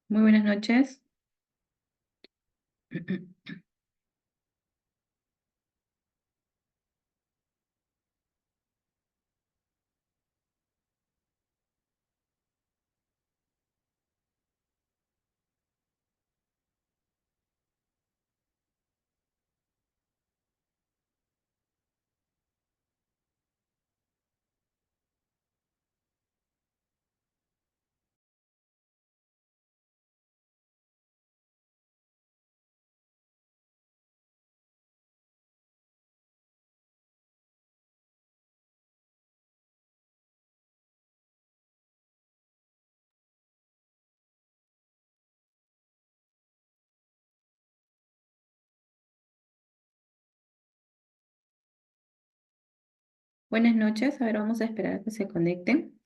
Muy buenas noches. Buenas noches. A ver, vamos a esperar a que se conecten.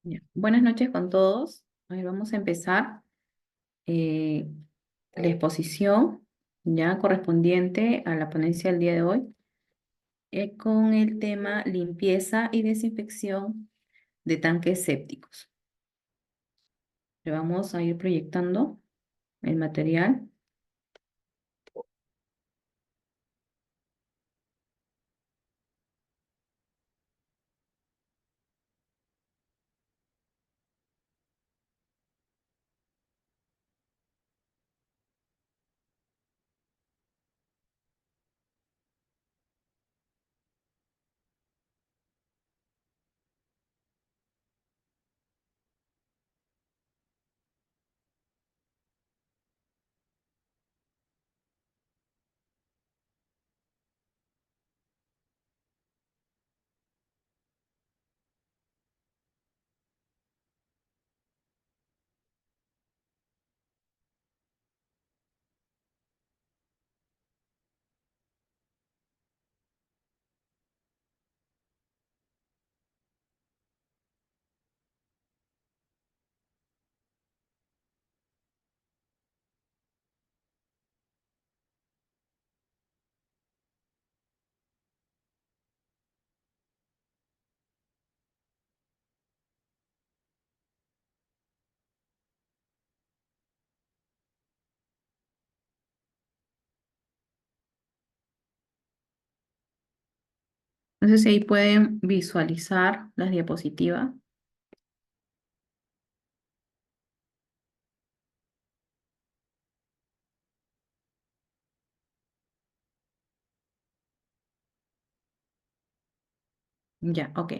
Ya. Buenas noches con todos. A ver, vamos a empezar eh, la exposición ya correspondiente a la ponencia del día de hoy con el tema limpieza y desinfección de tanques sépticos. Le vamos a ir proyectando el material. No sé si ahí pueden visualizar las diapositivas. Ya, ok.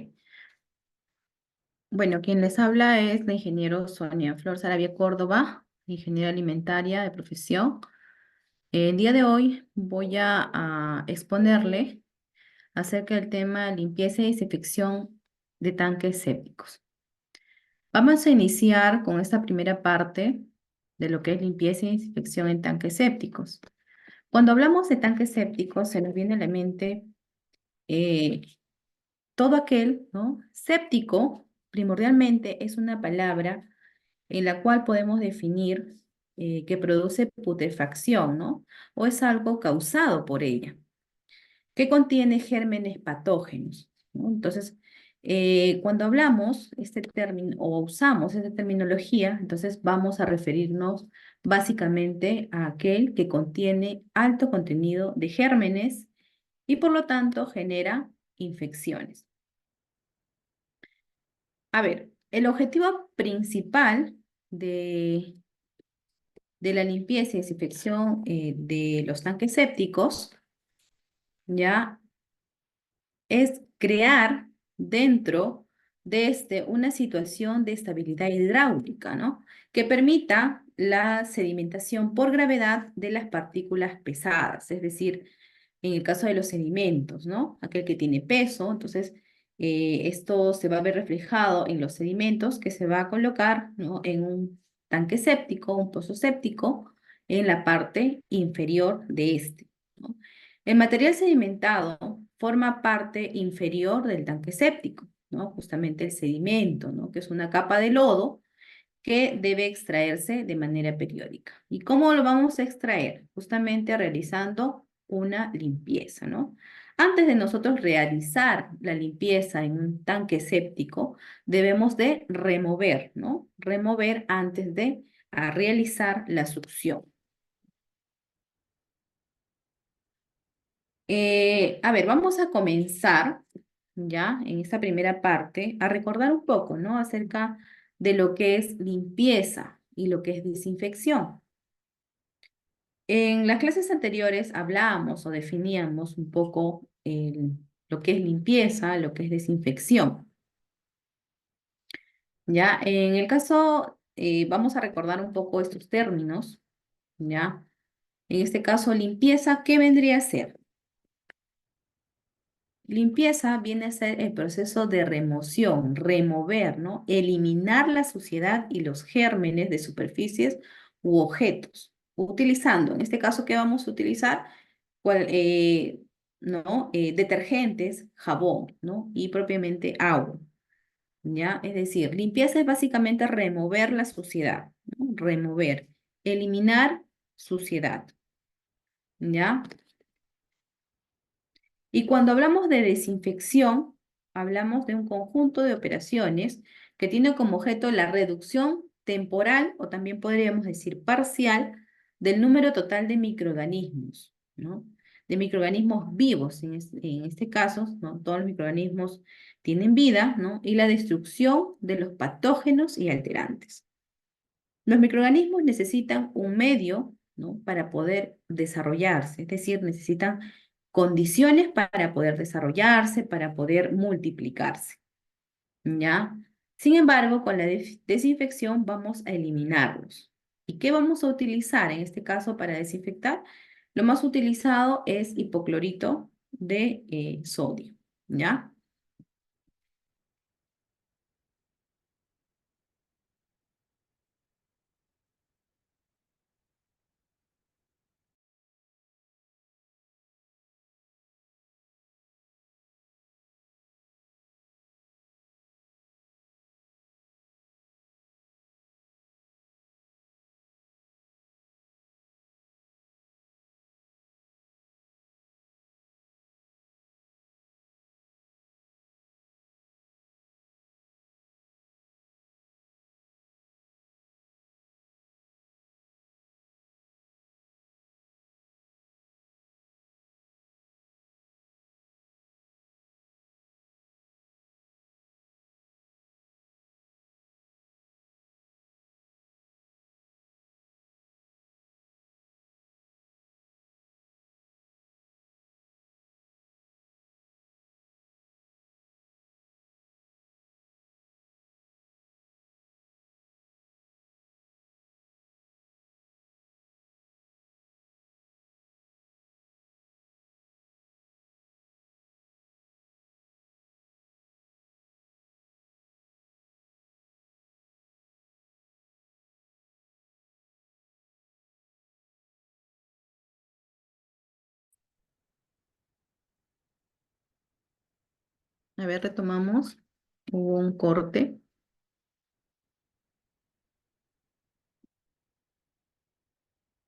Bueno, quien les habla es la ingeniero Sonia Flor Sarabia Córdoba, ingeniera alimentaria de profesión. El día de hoy voy a exponerle acerca del tema limpieza y desinfección de tanques sépticos. Vamos a iniciar con esta primera parte de lo que es limpieza y desinfección en tanques sépticos. Cuando hablamos de tanques sépticos, se nos viene a la mente eh, todo aquel, ¿no? Séptico, primordialmente, es una palabra en la cual podemos definir que produce putrefacción, ¿no? O es algo causado por ella, que contiene gérmenes patógenos, ¿no? Entonces, cuando hablamos este término o usamos esta terminología, entonces vamos a referirnos básicamente a aquel que contiene alto contenido de gérmenes y por lo tanto genera infecciones. A ver, el objetivo principal de la limpieza y desinfección de los tanques sépticos, ya es crear dentro de una situación de estabilidad hidráulica, ¿no? Que permita la sedimentación por gravedad de las partículas pesadas, es decir, en el caso de los sedimentos, ¿no? Aquel que tiene peso, entonces esto se va a ver reflejado en los sedimentos que se va a colocar, ¿no? En un tanque séptico, un pozo séptico, en la parte inferior de este, ¿no? El material sedimentado forma parte inferior del tanque séptico, ¿no? Justamente el sedimento, ¿no? Que es una capa de lodo que debe extraerse de manera periódica. ¿Y cómo lo vamos a extraer? Justamente realizando una limpieza, ¿no? Antes de nosotros realizar la limpieza en un tanque séptico, debemos de remover, ¿no? Remover antes de realizar la succión. A ver, vamos a comenzar ya en esta primera parte a recordar un poco, ¿no? Acerca de lo que es limpieza y lo que es desinfección. En las clases anteriores hablábamos o definíamos un poco lo que es limpieza, lo que es desinfección. Ya, en el caso, vamos a recordar un poco estos términos, ¿ya? En este caso, limpieza, ¿qué vendría a ser? Limpieza viene a ser el proceso de remoción, remover, ¿no? Eliminar la suciedad y los gérmenes de superficies u objetos, utilizando, en este caso, ¿qué vamos a utilizar? cual- eh, ¿No? Detergentes, jabón, ¿no? Y propiamente agua, ¿ya? Es decir, limpieza es básicamente remover la suciedad, ¿no? Remover, eliminar suciedad, ¿ya? Y cuando hablamos de desinfección, hablamos de un conjunto de operaciones que tiene como objeto la reducción temporal o también podríamos decir parcial del número total de microorganismos, ¿no? De microorganismos vivos, en este caso, ¿no? Todos los microorganismos tienen vida, ¿no? Y la destrucción de los patógenos y alterantes. Los microorganismos necesitan un medio, ¿no? Para poder desarrollarse, es decir, necesitan condiciones para poder desarrollarse, para poder multiplicarse, ¿ya? Sin embargo, con la desinfección vamos a eliminarlos. ¿Y qué vamos a utilizar en este caso para desinfectar? Lo más utilizado es hipoclorito de sodio, ¿ya? A ver, retomamos. Hubo un corte,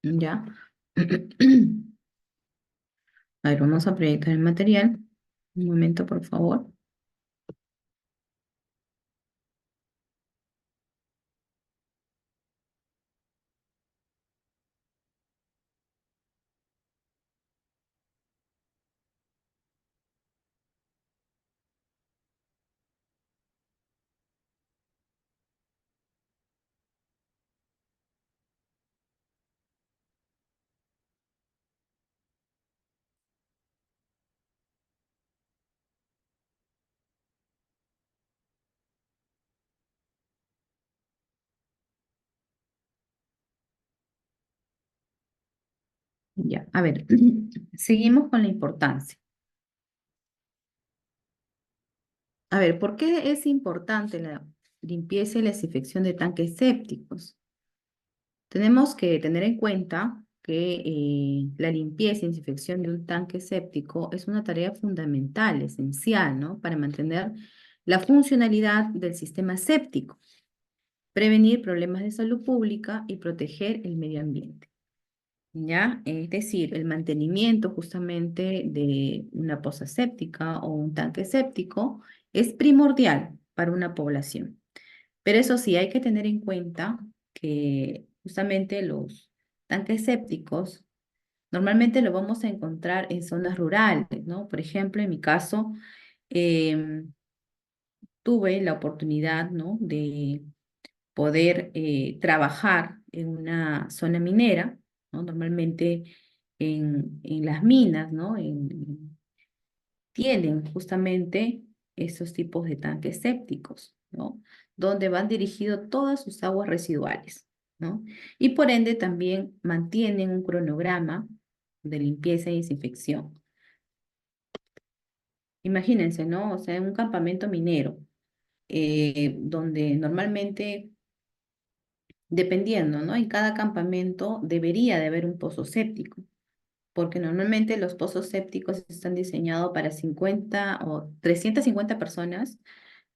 ¿ya? A ver, vamos a proyectar el material. Un momento, por favor. Ya, a ver, seguimos con la importancia. A ver, ¿por qué es importante la limpieza y la desinfección de tanques sépticos? Tenemos que tener en cuenta que la limpieza y desinfección de un tanque séptico es una tarea fundamental, esencial, ¿no? Para mantener la funcionalidad del sistema séptico, prevenir problemas de salud pública y proteger el medio ambiente. ¿Ya? Es decir, el mantenimiento justamente de una poza séptica o un tanque séptico es primordial para una población. Pero eso sí, hay que tener en cuenta que justamente los tanques sépticos normalmente lo vamos a encontrar en zonas rurales, ¿no? Por ejemplo, en mi caso, em, tuve la oportunidad, ¿no? de poder trabajar en una zona minera, ¿no? Normalmente en las minas, ¿no? Tienen justamente esos tipos de tanques sépticos, ¿no? Donde van dirigidos todas sus aguas residuales, ¿no? Y por ende también mantienen un cronograma de limpieza y desinfección. Imagínense, ¿no? O sea, en un campamento minero, donde normalmente, dependiendo, ¿no? En cada campamento debería de haber un pozo séptico, porque normalmente los pozos sépticos están diseñados para 50 o 350 personas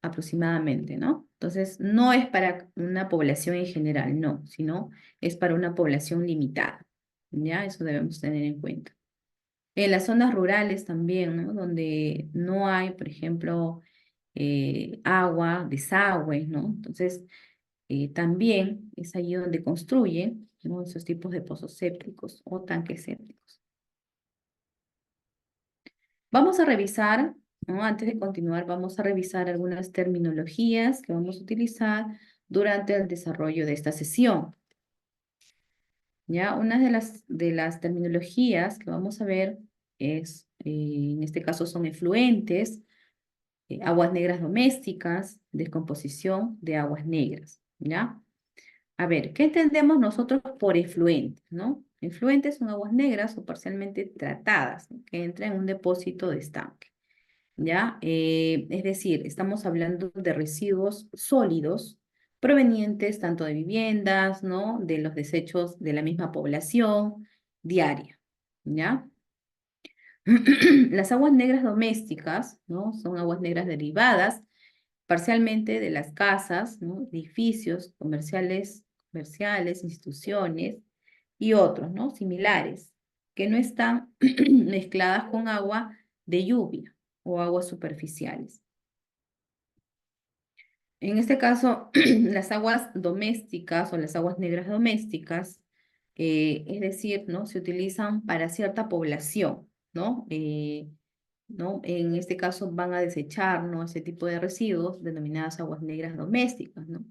aproximadamente, ¿no? Entonces, no es para una población en general, no, sino es para una población limitada, ¿ya? Eso debemos tener en cuenta. En las zonas rurales también, ¿no? Donde no hay, por ejemplo, agua, desagües, ¿no? Entonces, también es ahí donde construyen, ¿no? Esos tipos de pozos sépticos o tanques sépticos. Vamos a revisar, ¿no? Antes de continuar, vamos a revisar algunas terminologías que vamos a utilizar durante el desarrollo de esta sesión. ¿Ya? Una de las terminologías que vamos a ver es, en este caso son efluentes, aguas negras domésticas, descomposición de aguas negras, ¿ya? A ver, ¿qué entendemos nosotros por efluentes, no? Efluentes son aguas negras o parcialmente tratadas, ¿no? Que entran en un depósito de estanque. ¿Ya? Es decir, estamos hablando de residuos sólidos provenientes tanto de viviendas, ¿no? De los desechos de la misma población diaria, ¿ya? Las aguas negras domésticas, ¿no? Son aguas negras derivadas parcialmente de las casas, ¿no? Edificios comerciales, instituciones y otros, ¿no? Similares, que no están mezcladas con agua de lluvia o aguas superficiales. En este caso, las aguas domésticas o las aguas negras domésticas, es decir, ¿no? Se utilizan para cierta población, ¿no? ¿No? En este caso van a desechar, ¿no? Ese tipo de residuos denominadas aguas negras domésticas, ¿no?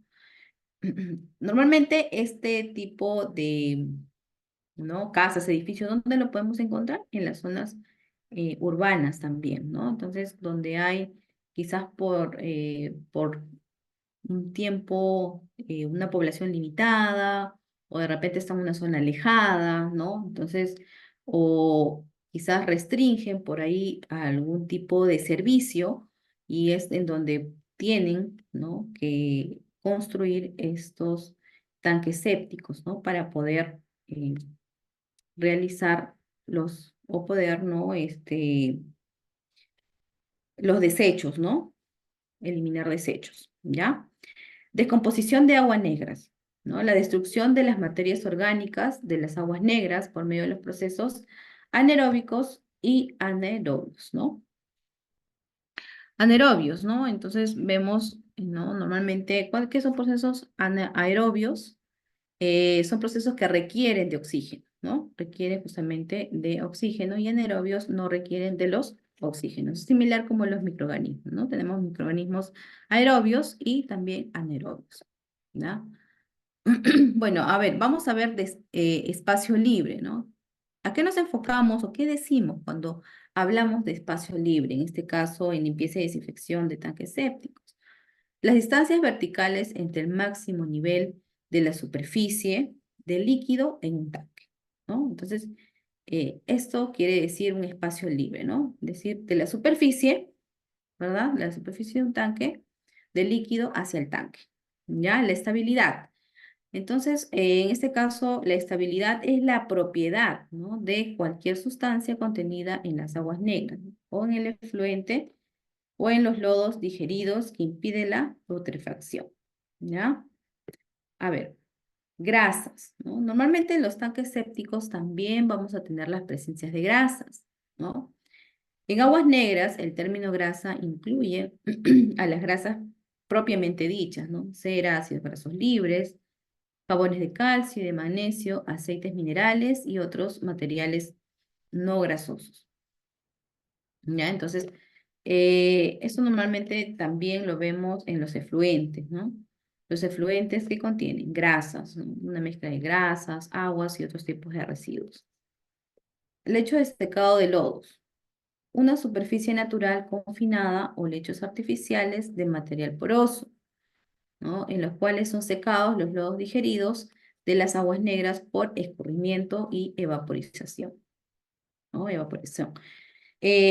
Normalmente este tipo de, ¿no? Casas, edificios, ¿dónde lo podemos encontrar? En las zonas urbanas también, ¿no? Entonces, donde hay quizás por un tiempo, una población limitada, o de repente está en una zona alejada, ¿no? Entonces, o quizás restringen por ahí a algún tipo de servicio y es en donde tienen, ¿no? Que construir estos tanques sépticos, ¿no? Para poder realizar o poder, ¿no? Los desechos, ¿no? Eliminar desechos, ¿ya? Descomposición de aguas negras, ¿no? La destrucción de las materias orgánicas de las aguas negras por medio de los procesos anaeróbicos y anaerobios, ¿no? Anaerobios, ¿no? Entonces vemos, ¿no? Normalmente, ¿qué son procesos anaerobios? Son procesos que requieren de oxígeno, ¿no? Requieren justamente de oxígeno y anaerobios no requieren de los oxígenos. Es similar como los microorganismos, ¿no? Tenemos microorganismos aerobios y también anaerobios, ¿ya? Bueno, a ver, vamos a ver espacio libre, ¿no? ¿A qué nos enfocamos o qué decimos cuando hablamos de espacio libre? En este caso, en limpieza y desinfección de tanques sépticos. Las distancias verticales entre el máximo nivel de la superficie del líquido en un tanque, ¿no? Entonces, esto quiere decir un espacio libre, ¿no? Es decir, de la superficie, ¿verdad? La superficie de un tanque, del líquido hacia el tanque, ¿ya? La estabilidad. Entonces, en este caso, la estabilidad es la propiedad, ¿no?, de cualquier sustancia contenida en las aguas negras, ¿no?, o en el efluente o en los lodos digeridos que impide la putrefacción, ¿ya? A ver, grasas, ¿no? Normalmente en los tanques sépticos también vamos a tener las presencias de grasas, ¿no? En aguas negras, el término grasa incluye a las grasas propiamente dichas, ¿no? Cera, ácidos grasos libres, jabones de calcio y de magnesio, aceites minerales y otros materiales no grasosos, ¿ya? Entonces, eso normalmente también lo vemos en los efluentes, ¿no? Los efluentes que contienen grasas, ¿no?, una mezcla de grasas, aguas y otros tipos de residuos. Lecho de secado de lodos, una superficie natural confinada o lechos artificiales de material poroso, ¿no?, en los cuales son secados los lodos digeridos de las aguas negras por escurrimiento y evaporización, ¿no? Evaporación.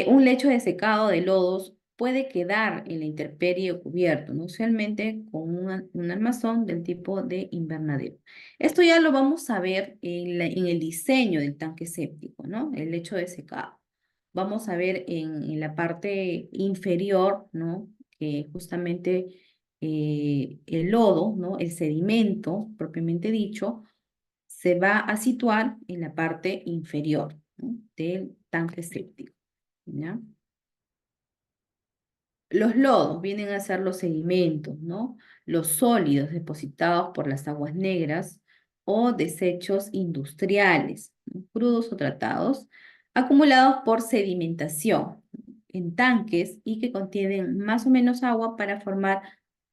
Un lecho de secado de lodos puede quedar en la intemperie o cubierto, ¿no?, usualmente con un armazón del tipo de invernadero. Esto ya lo vamos a ver en el diseño del tanque séptico, ¿no? El lecho de secado. Vamos a ver en la parte inferior, ¿no?, que justamente el lodo, ¿no?, el sedimento propiamente dicho, se va a situar en la parte inferior, ¿no?, del tanque séptico, ¿ya? Los lodos vienen a ser los sedimentos, ¿no?, los sólidos depositados por las aguas negras o desechos industriales, ¿no?, crudos o tratados, acumulados por sedimentación en tanques y que contienen más o menos agua para formar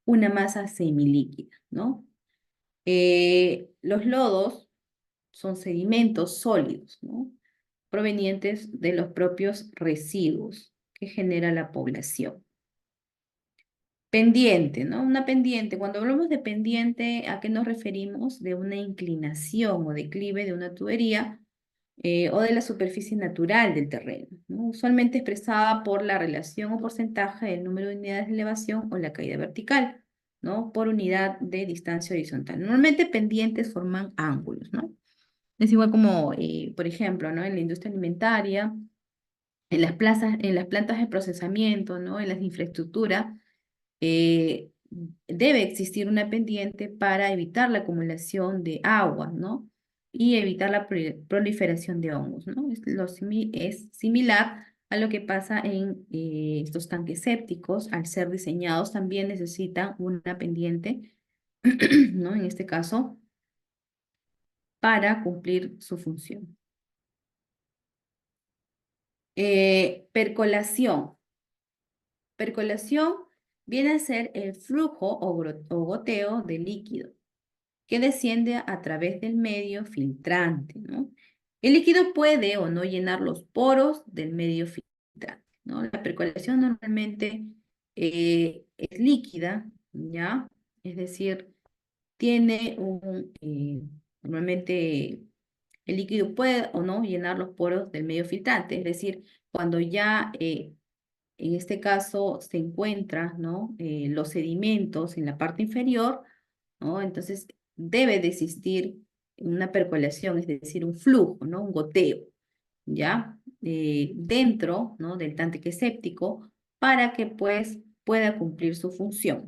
una masa semilíquida, ¿no? Los lodos son sedimentos sólidos, ¿no?, provenientes de los propios residuos que genera la población. Pendiente, ¿no? Una pendiente. Cuando hablamos de pendiente, ¿a qué nos referimos? De una inclinación o declive de una tubería o de la superficie natural del terreno, ¿no?, usualmente expresada por la relación o porcentaje del número de unidades de elevación o la caída vertical, ¿no?, por unidad de distancia horizontal. Normalmente pendientes forman ángulos, ¿no? Es igual como, por ejemplo, ¿no?, en la industria alimentaria, en las plazas, en las plantas de procesamiento, ¿no?, en las infraestructuras, eh, debe existir una pendiente para evitar la acumulación de agua, ¿no?, y evitar la proliferación de hongos, ¿no? Es similar a lo que pasa en estos tanques sépticos. Al ser diseñados también necesitan una pendiente, ¿no?, en este caso, para cumplir su función. Percolación. Percolación viene a ser el flujo o goteo de líquido que desciende a través del medio filtrante, ¿no? El líquido puede o no llenar los poros del medio filtrante, ¿no? La percolación normalmente es líquida, ¿ya? Es decir, tiene normalmente el líquido puede o no llenar los poros del medio filtrante, es decir, cuando ya en este caso se encuentran, ¿no?, los sedimentos en la parte inferior, ¿no? Entonces debe de existir una percolación, es decir, un flujo, ¿no?, un goteo, ¿ya? Dentro, ¿no?, del tanque séptico para que pues pueda cumplir su función,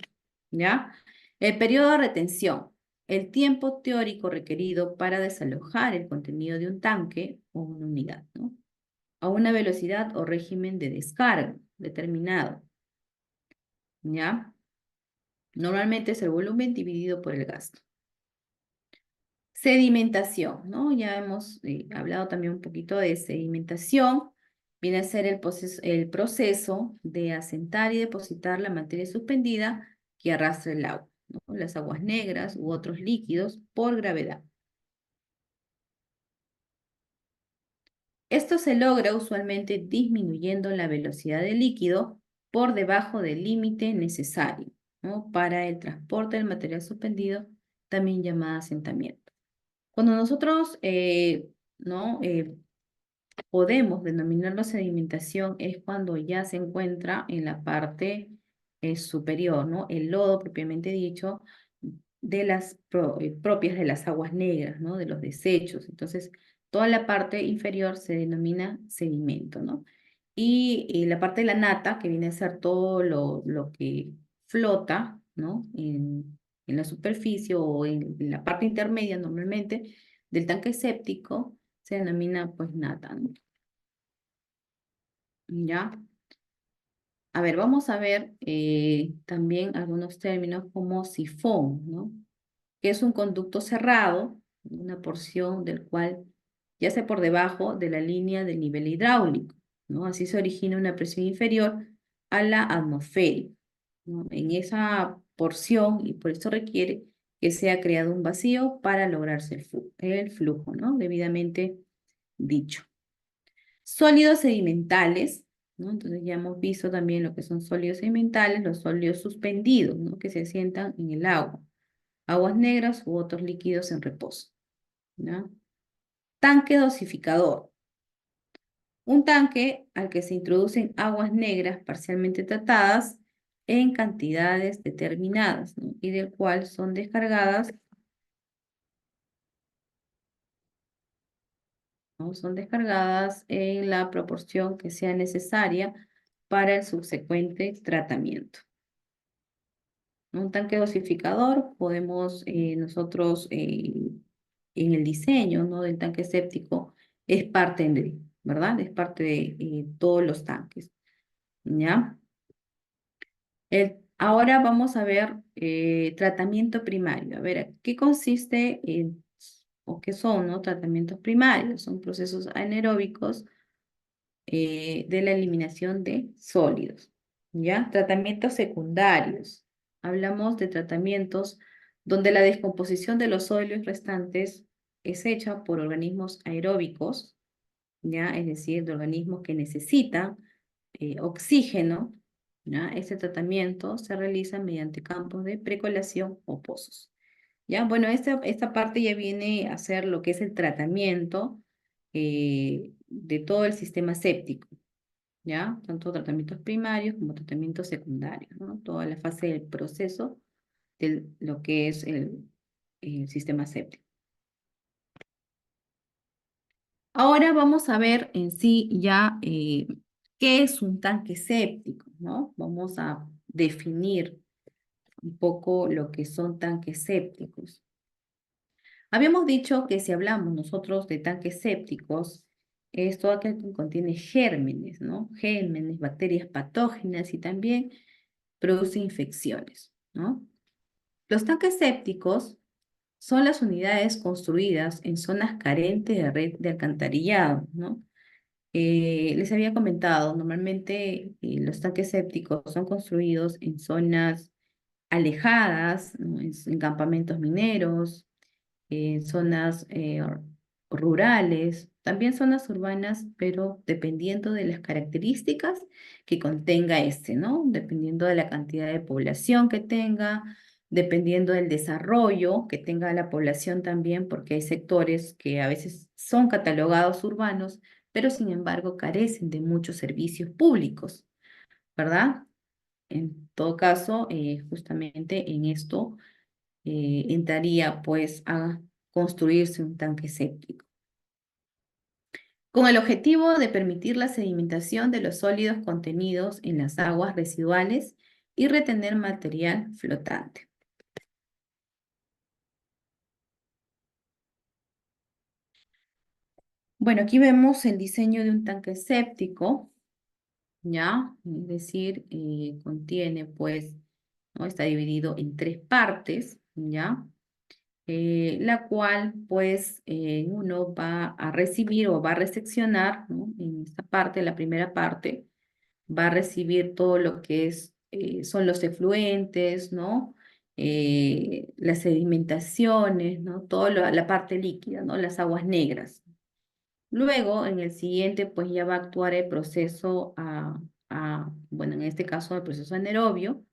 ¿ya? El periodo de retención, el tiempo teórico requerido para desalojar el contenido de un tanque o una unidad, ¿no?, a una velocidad o régimen de descarga determinado, ¿ya? Normalmente es el volumen dividido por el gasto. Sedimentación, ¿no? Ya hemos hablado también un poquito de sedimentación. Viene a ser el proceso de asentar y depositar la materia suspendida que arrastra el agua, ¿no?, las aguas negras u otros líquidos por gravedad. Esto se logra usualmente disminuyendo la velocidad del líquido por debajo del límite necesario, ¿no?, para el transporte del material suspendido, también llamado asentamiento. Cuando nosotros ¿no?, podemos denominarlo sedimentación es cuando ya se encuentra en la parte superior, ¿no?, el lodo propiamente dicho, de las propias de las aguas negras, ¿no? De los desechos. Entonces, toda la parte inferior se denomina sedimento, ¿no? Y la parte de la nata, que viene a ser todo lo que flota, ¿no? En la superficie o en la parte intermedia normalmente del tanque séptico, se denomina pues nata, ¿no? ¿Ya? A ver, vamos a ver también algunos términos como sifón, ¿no? Que es un conducto cerrado, una porción del cual yace por debajo de la línea del nivel hidráulico, ¿no? Así se origina una presión inferior a la atmosférica, ¿no? En esa porción, y por esto requiere que sea creado un vacío para lograrse el flujo, ¿no? Debidamente dicho. Sólidos sedimentales, ¿no? Entonces ya hemos visto también lo que son sólidos sedimentales, los sólidos suspendidos, ¿no? Que se asientan en el agua, aguas negras u otros líquidos en reposo, ¿no? Tanque dosificador. Un tanque al que se introducen aguas negras parcialmente tratadas en cantidades determinadas, ¿no? Y del cual son descargadas, ¿no? Son descargadas en la proporción que sea necesaria para el subsecuente tratamiento. Un tanque dosificador podemos nosotros en el diseño, ¿no? Del tanque séptico es parte de, ¿verdad? Es parte de todos los tanques, ¿ya? Ahora vamos a ver tratamiento primario. A ver, ¿qué consiste o qué son, ¿no? Tratamientos primarios? Son procesos anaeróbicos de la eliminación de sólidos, ¿ya? Tratamientos secundarios. Hablamos de tratamientos donde la descomposición de los sólidos restantes es hecha por organismos aeróbicos, ¿ya? Es decir, de organismos que necesitan oxígeno, ¿ya? Este tratamiento se realiza mediante campos de precolación o pozos. ¿Ya? Bueno, esta parte ya viene a ser lo que es el tratamiento de todo el sistema séptico, ¿ya? Tanto tratamientos primarios como tratamientos secundarios, ¿no? Toda la fase del proceso de lo que es el sistema séptico. Ahora vamos a ver en sí ya qué es un tanque séptico, ¿no? Vamos a definir un poco lo que son tanques sépticos. Habíamos dicho que si hablamos nosotros de tanques sépticos, es todo aquel que contiene gérmenes, ¿no? Gérmenes, bacterias patógenas y también produce infecciones, ¿no? Los tanques sépticos son las unidades construidas en zonas carentes de red de alcantarillado, ¿no? Les había comentado, normalmente los tanques sépticos son construidos en zonas alejadas, ¿no? En campamentos mineros, zonas rurales, también zonas urbanas, pero dependiendo de las características que contenga este, ¿no? Dependiendo de la cantidad de población que tenga, dependiendo del desarrollo que tenga la población también, porque hay sectores que a veces son catalogados urbanos, pero sin embargo carecen de muchos servicios públicos, ¿verdad? En todo caso, justamente en esto entraría pues a construirse un tanque séptico, con el objetivo de permitir la sedimentación de los sólidos contenidos en las aguas residuales y retener material flotante. Bueno, aquí vemos el diseño de un tanque séptico, ¿ya? Es decir, contiene pues, ¿no? Está dividido en tres partes, ¿ya? La cual pues uno va a recibir o va a reseccionar, ¿no? En esta parte, la primera parte, va a recibir todo lo que es, son los efluentes, ¿no? Las sedimentaciones, ¿no? Toda la parte líquida, ¿no? Las aguas negras. Luego, en el siguiente, pues ya va a actuar el proceso bueno, en este caso el proceso anaerobio,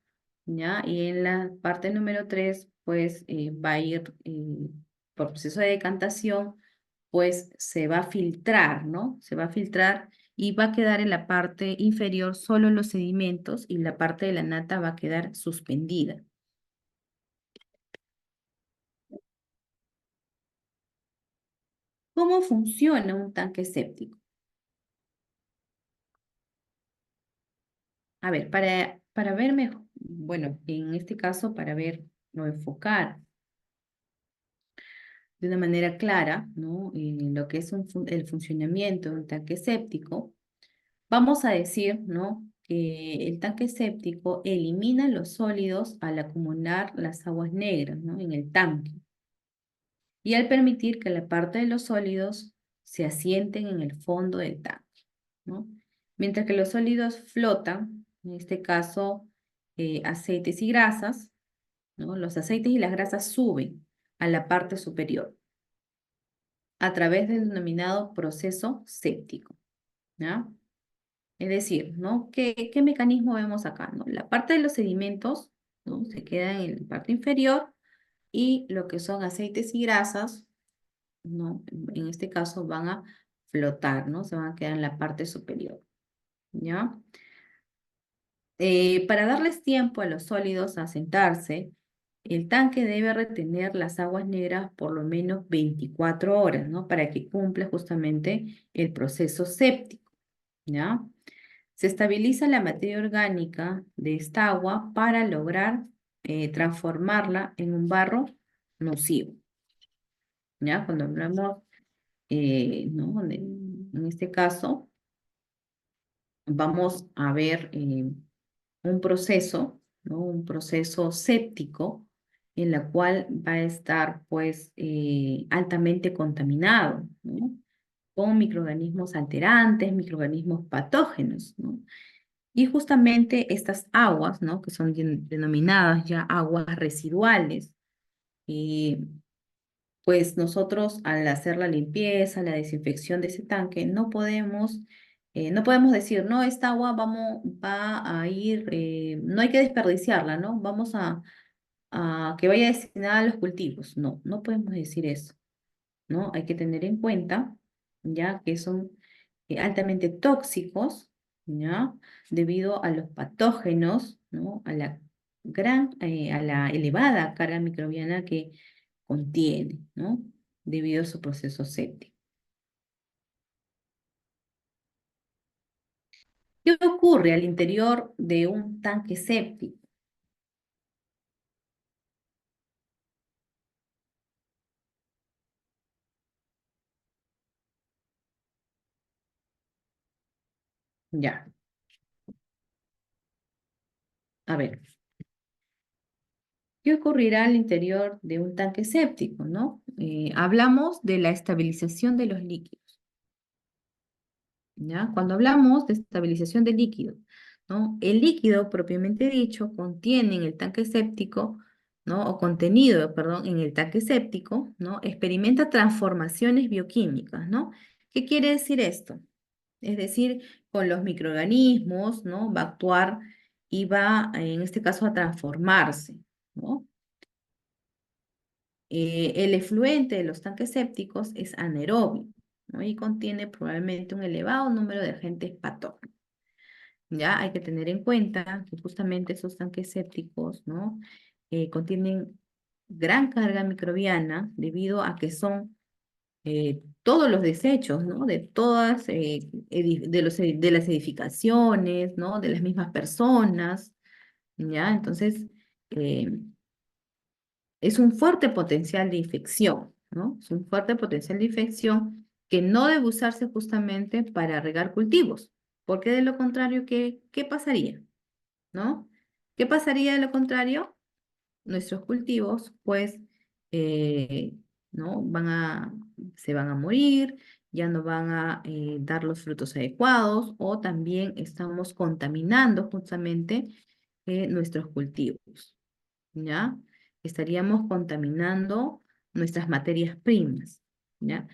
¿ya? Y en la parte número 3 pues va a ir por proceso de decantación, pues se va a filtrar, ¿no? Se va a filtrar y va a quedar en la parte inferior solo los sedimentos y la parte de la nata va a quedar suspendida. ¿Cómo funciona un tanque séptico? A ver, para ver mejor, bueno, en este caso, para ver o enfocar de una manera clara, ¿no? Lo que es el funcionamiento de un tanque séptico, vamos a decir, ¿no? Que el tanque séptico elimina los sólidos al acumular las aguas negras, ¿no? En el tanque y al permitir que la parte de los sólidos se asienten en el fondo del tanque, ¿no? Mientras que los sólidos flotan, en este caso, aceites y grasas, ¿no? Los aceites y las grasas suben a la parte superior a través del denominado proceso séptico, ¿ya? Es decir, ¿no? ¿Qué mecanismo vemos acá, ¿no? La parte de los sedimentos, ¿no? Se queda en la parte inferior y lo que son aceites y grasas, ¿no? En este caso van a flotar, ¿no? Se van a quedar en la parte superior, ¿ya? Para darles tiempo a los sólidos a asentarse, el tanque debe retener las aguas negras por lo menos 24 horas, ¿no? Para que cumpla justamente el proceso séptico, ¿ya? Se estabiliza la materia orgánica de esta agua para lograr transformarla en un barro nocivo, ¿ya? Cuando hablamos, ¿no? En este caso, vamos a ver un proceso, ¿no? Un proceso séptico en la cual va a estar, pues, altamente contaminado, ¿no? Con microorganismos alterantes, microorganismos patógenos, ¿no? Y justamente estas aguas, ¿no? Que son denominadas ya aguas residuales, eh, pues nosotros al hacer la limpieza, la desinfección de ese tanque, no podemos decir, no, esta agua va a ir, no hay que desperdiciarla, ¿no? Vamos a que vaya destinada a los cultivos. No, no podemos decir eso, ¿no? Hay que tener en cuenta, ya que son altamente tóxicos, ¿ya? Debido a los patógenos, ¿no? A la elevada carga microbiana que contiene, ¿no? Debido a su proceso séptico. ¿Qué ocurre al interior de un tanque séptico? Ya, a ver, ¿qué ocurrirá al interior de un tanque séptico, no? Hablamos de la estabilización de los líquidos. ¿Ya? Cuando hablamos de estabilización de líquido, ¿no? El líquido propiamente dicho contiene en el tanque séptico, ¿no? O contenido, perdón, en el tanque séptico, ¿no? Experimenta transformaciones bioquímicas, ¿no? ¿Qué quiere decir esto? Es decir, con los microorganismos, ¿no? Va a actuar y va, en este caso, a transformarse, ¿no? El efluente de los tanques sépticos es anaerobio, ¿no? Y contiene probablemente un elevado número de agentes patógenos. Ya hay que tener en cuenta que justamente esos tanques sépticos, ¿no? Contienen gran carga microbiana debido a que son todos los desechos, ¿no? De todas, de las edificaciones, ¿no? De las mismas personas, ¿ya? Entonces, eh, es un fuerte potencial de infección, ¿no? Es un fuerte potencial de infección que no debe usarse justamente para regar cultivos, porque de lo contrario, ¿qué pasaría? ¿No? ¿Qué pasaría de lo contrario? Nuestros cultivos, pues, eh, ¿no? Se van a morir, ya no van a dar los frutos adecuados o también estamos contaminando justamente nuestros cultivos, ¿ya? Estaríamos contaminando nuestras materias primas, ¿ya?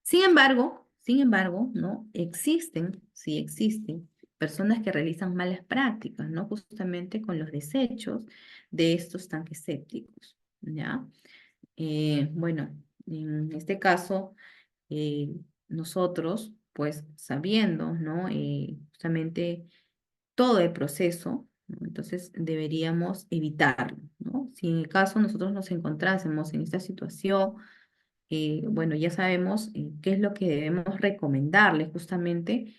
Sin embargo, ¿no? Sí existen personas que realizan malas prácticas, ¿no? Justamente con los desechos de estos tanques sépticos, ¿ya? Bueno, en este caso, eh, nosotros, pues sabiendo, ¿no? Justamente todo el proceso, ¿no? Entonces deberíamos evitarlo, ¿no? Si en el caso nosotros nos encontrásemos en esta situación, bueno, ya sabemos qué es lo que debemos recomendarle justamente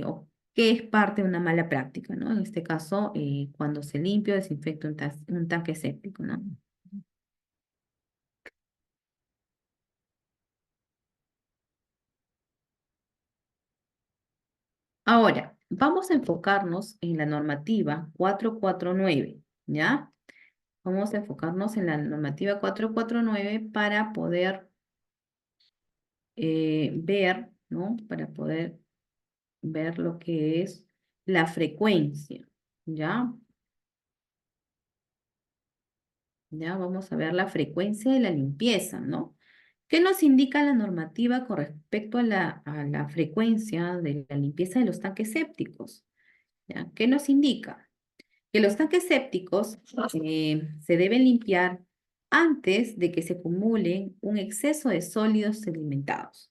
o qué es parte de una mala práctica, ¿no? En este caso, cuando se limpia o desinfecta un tanque séptico, ¿no? Ahora, vamos a enfocarnos en la normativa 449, ¿ya? Vamos a enfocarnos en la normativa 449 para poder ver, ¿no? Para poder ver lo que es la frecuencia, ¿ya? Ya vamos a ver la frecuencia de la limpieza, ¿no? ¿Qué nos indica la normativa con respecto a la frecuencia de la limpieza de los tanques sépticos? ¿Ya? ¿Qué nos indica? Que los tanques sépticos se deben limpiar antes de que se acumule un exceso de sólidos sedimentados,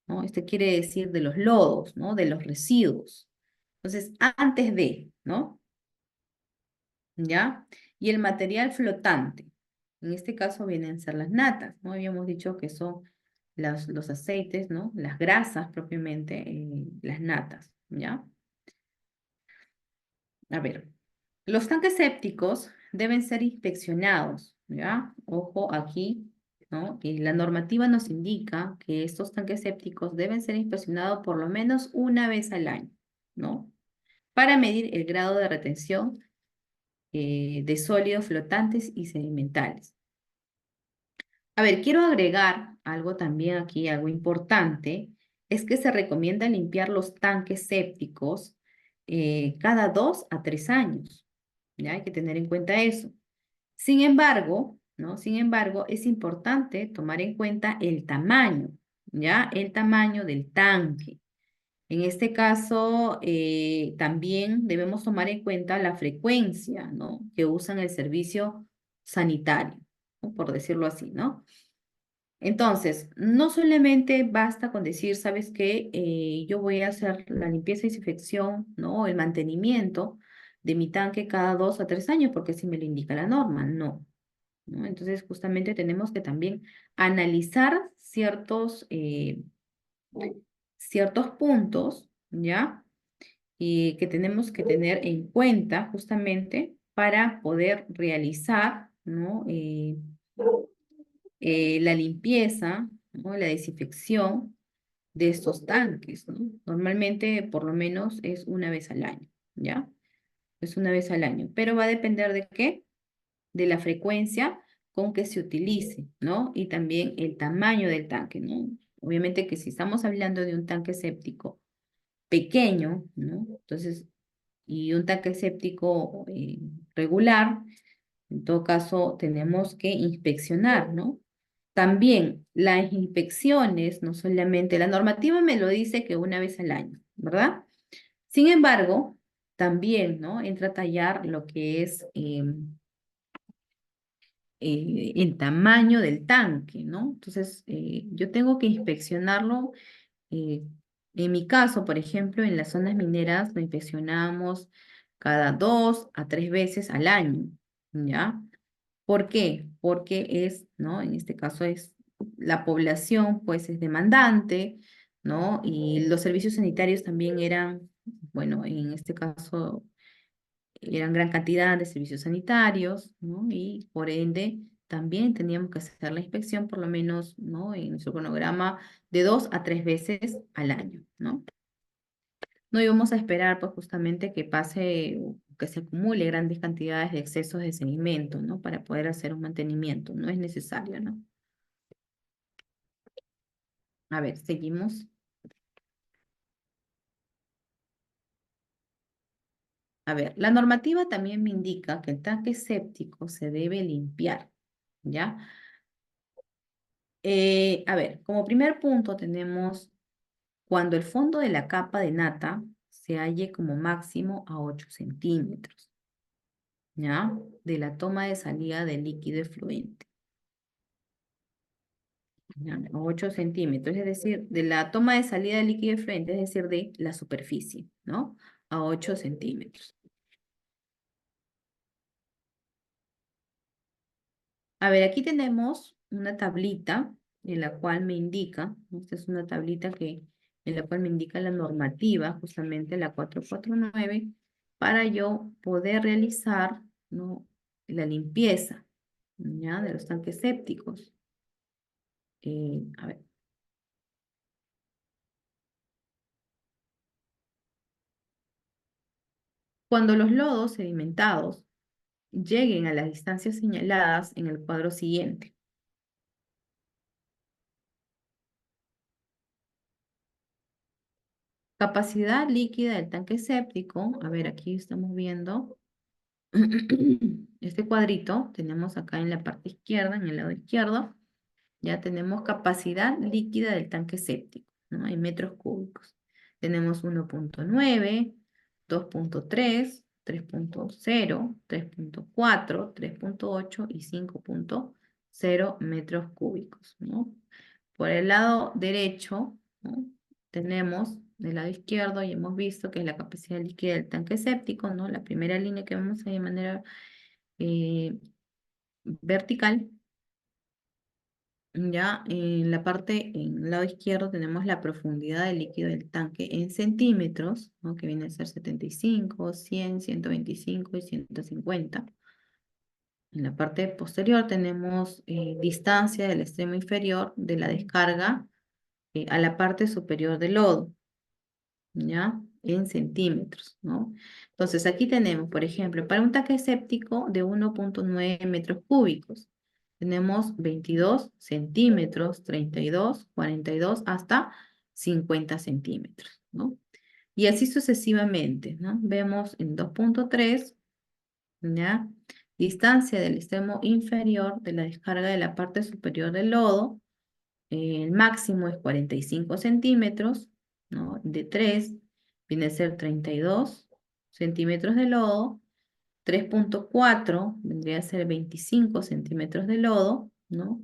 ¿no? Esto quiere decir de los lodos, ¿no? De los residuos. Entonces, antes de, ¿no? ¿Ya? Y el material flotante. En este caso vienen a ser las natas, ¿no? Habíamos dicho que son los aceites, ¿no? Las grasas propiamente, las natas, ¿ya? A ver, los tanques sépticos deben ser inspeccionados, ¿ya? Ojo aquí, ¿no? Y la normativa nos indica que estos tanques sépticos deben ser inspeccionados por lo menos una vez al año, ¿no? Para medir el grado de retención de sólidos flotantes y sedimentales. A ver, quiero agregar algo también aquí, algo importante, es que se recomienda limpiar los tanques sépticos cada 2 a 3 años. Ya hay que tener en cuenta eso. Sin embargo, ¿no? Sin embargo, es importante tomar en cuenta el tamaño, ¿ya? El tamaño del tanque. En este caso, también debemos tomar en cuenta la frecuencia, ¿no? Que usan el servicio sanitario, ¿no? Por decirlo así, ¿no? Entonces, no solamente basta con decir, ¿sabes qué? Yo voy a hacer la limpieza y desinfección, ¿no? El mantenimiento de mi tanque cada 2 a 3 años, porque así me lo indica la norma. No, ¿no? Entonces, justamente tenemos que también analizar ciertos puntos, ¿ya? Y que tenemos que tener en cuenta justamente para poder realizar, ¿no? La limpieza, ¿no? La desinfección de estos tanques, ¿no? Normalmente, por lo menos, es una vez al año, ¿ya? Es una vez al año, pero va a depender de qué, de la frecuencia con que se utilice, ¿no? Y también el tamaño del tanque, ¿no? Obviamente que si estamos hablando de un tanque séptico pequeño, ¿no? Entonces, y un tanque séptico regular, en todo caso, tenemos que inspeccionar, ¿no? También las inspecciones, no solamente, la normativa me lo dice que una vez al año, ¿verdad? Sin embargo, también, ¿no? Entra a tallar lo que es el tamaño del tanque, ¿no? Entonces, yo tengo que inspeccionarlo. eh, en mi caso, por ejemplo, en las zonas mineras lo inspeccionamos cada 2 a 3 veces al año, ¿ya? ¿Por qué? Porque es, ¿no? En este caso es la población, pues es demandante, ¿no? Y los servicios sanitarios también eran, bueno, en este caso eran gran cantidad de servicios sanitarios, ¿no? Y por ende también teníamos que hacer la inspección por lo menos, ¿no? En nuestro cronograma de 2 a 3 veces al año, ¿no? No íbamos a esperar, pues, justamente que pase o que se acumule grandes cantidades de excesos de sedimento, ¿no? Para poder hacer un mantenimiento. No es necesario, ¿no? A ver, seguimos. A ver, la normativa también me indica que el tanque séptico se debe limpiar, ¿ya? A ver, como primer punto tenemos cuando el fondo de la capa de nata se halle como máximo a 8 centímetros, ¿ya? De la toma de salida del líquido efluente. ¿Ya? A 8 centímetros, es decir, de la toma de salida del líquido efluente, es decir, de la superficie, ¿no? A 8 centímetros. A ver, aquí tenemos una tablita, en la cual me indica, ¿no? Esta es una tablita en la cual me indica la normativa, justamente la 449, para yo poder realizar, ¿no? La limpieza, ¿ya? De los tanques sépticos. A ver. Cuando los lodos sedimentados lleguen a las distancias señaladas en el cuadro siguiente. Capacidad líquida del tanque séptico. A ver, aquí estamos viendo este cuadrito. Tenemos acá en la parte izquierda, en el lado izquierdo, ya tenemos capacidad líquida del tanque séptico, ¿no? En metros cúbicos. Tenemos 1.9, 2.3, 3.0, 3.4, 3.8 y 5.0 metros cúbicos, ¿no? Por el lado derecho, ¿no? Tenemos del lado izquierdo y hemos visto que es la capacidad líquida del tanque séptico, ¿no? La primera línea que vemos ahí de manera eh, vertical. Ya en la parte, en el lado izquierdo tenemos la profundidad del líquido del tanque en centímetros, ¿no? Que viene a ser 75, 100, 125 y 150. En la parte posterior tenemos distancia del extremo inferior de la descarga a la parte superior del lodo, ¿ya? En centímetros, ¿no? Entonces aquí tenemos, por ejemplo, para un tanque séptico de 1.9 metros cúbicos, tenemos 22 centímetros, 32, 42, hasta 50 centímetros, ¿no? Y así sucesivamente, ¿no? Vemos en 2.3, ¿ya? Distancia del extremo inferior de la descarga de la parte superior del lodo, el máximo es 45 centímetros, ¿no? De 3 viene a ser 32 centímetros de lodo. 3.4 vendría a ser 25 centímetros de lodo, ¿no?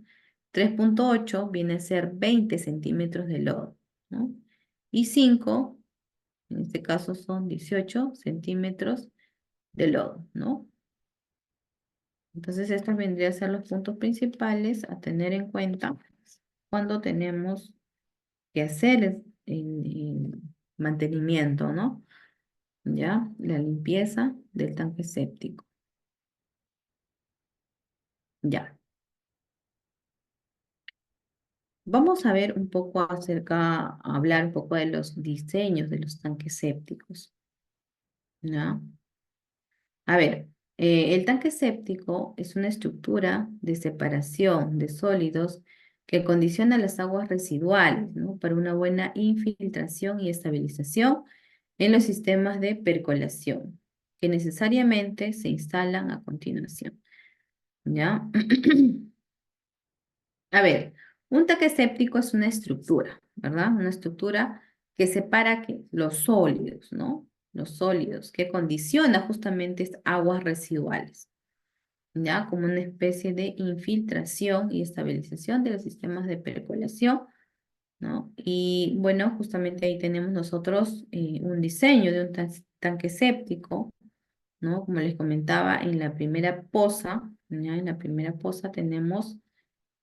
3.8 viene a ser 20 centímetros de lodo, ¿no? Y 5, en este caso son 18 centímetros de lodo, ¿no? Entonces estos vendrían a ser los puntos principales a tener en cuenta cuando tenemos que hacer el mantenimiento, ¿no? Ya, la limpieza del tanque séptico. Ya. Vamos a ver un poco a hablar un poco de los diseños de los tanques sépticos, ¿ya? A ver, el tanque séptico es una estructura de separación de sólidos que condiciona las aguas residuales, ¿no? Para una buena infiltración y estabilización en los sistemas de percolación, que necesariamente se instalan a continuación, ¿ya? A ver, un tanque séptico es una estructura, ¿verdad? Una estructura que separa los sólidos, ¿no? Los sólidos, que condiciona justamente estas aguas residuales, ¿ya? Como una especie de infiltración y estabilización de los sistemas de percolación, ¿no? Y bueno, justamente ahí tenemos nosotros un diseño de un tanque séptico, ¿no? Como les comentaba, en la primera poza, ¿ya? En la primera poza tenemos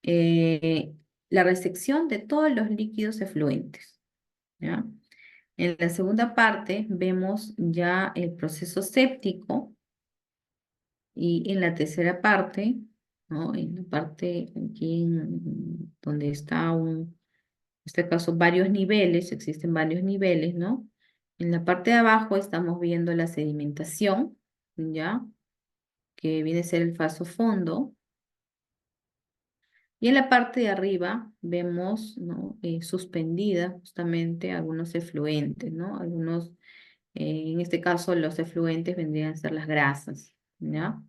eh, la resección de todos los líquidos efluentes, ¿ya? En la segunda parte vemos ya el proceso séptico y en la tercera parte, ¿no? En la parte aquí donde está en este caso varios niveles, existen varios niveles, ¿no? En la parte de abajo estamos viendo la sedimentación, ¿ya? Que viene a ser el falso fondo. Y en la parte de arriba vemos, ¿no? Suspendida justamente algunos efluentes, ¿no? Algunos, en este caso los efluentes vendrían a ser las grasas, ¿ya?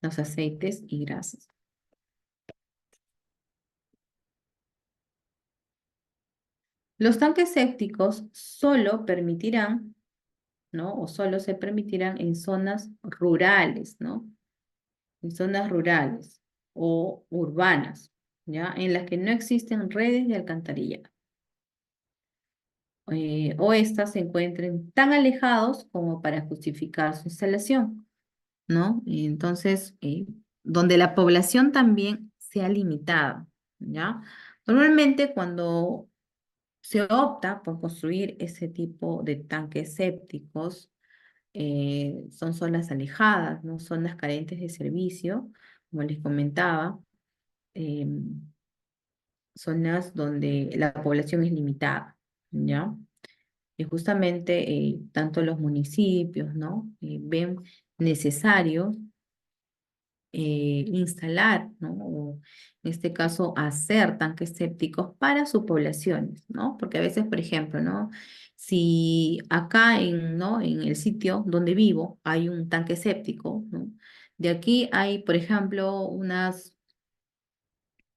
Los aceites y grasas. Los tanques sépticos solo permitirán, ¿no? O solo se permitirán en zonas rurales, ¿no? En zonas rurales o urbanas, ¿ya? En las que no existen redes de alcantarillado. O éstas se encuentren tan alejados como para justificar su instalación, ¿no? Y entonces, donde la población también sea limitada, ¿ya? Normalmente cuando se opta por construir ese tipo de tanques sépticos, son zonas alejadas, ¿no? Zonas carentes de servicio, como les comentaba, zonas donde la población es limitada, ¿ya? Y justamente tanto los municipios, ¿no? Ven necesario instalar, ¿no? O en este caso, hacer tanques sépticos para sus poblaciones, ¿no? Porque a veces, por ejemplo, ¿no? Si acá ¿no? En el sitio donde vivo hay un tanque séptico, ¿no? De aquí hay, por ejemplo, unas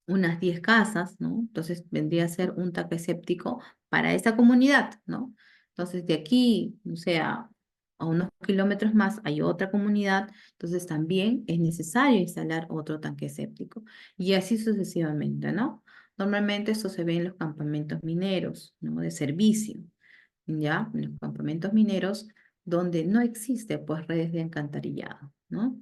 10 casas, ¿no? Entonces vendría a ser un tanque séptico para esa comunidad, ¿no? Entonces de aquí, o sea, a unos kilómetros más hay otra comunidad, entonces también es necesario instalar otro tanque séptico y así sucesivamente, ¿no? Normalmente eso se ve en los campamentos mineros, ¿no? De servicio, ¿ya? En los campamentos mineros donde no existe pues redes de alcantarillado, ¿no?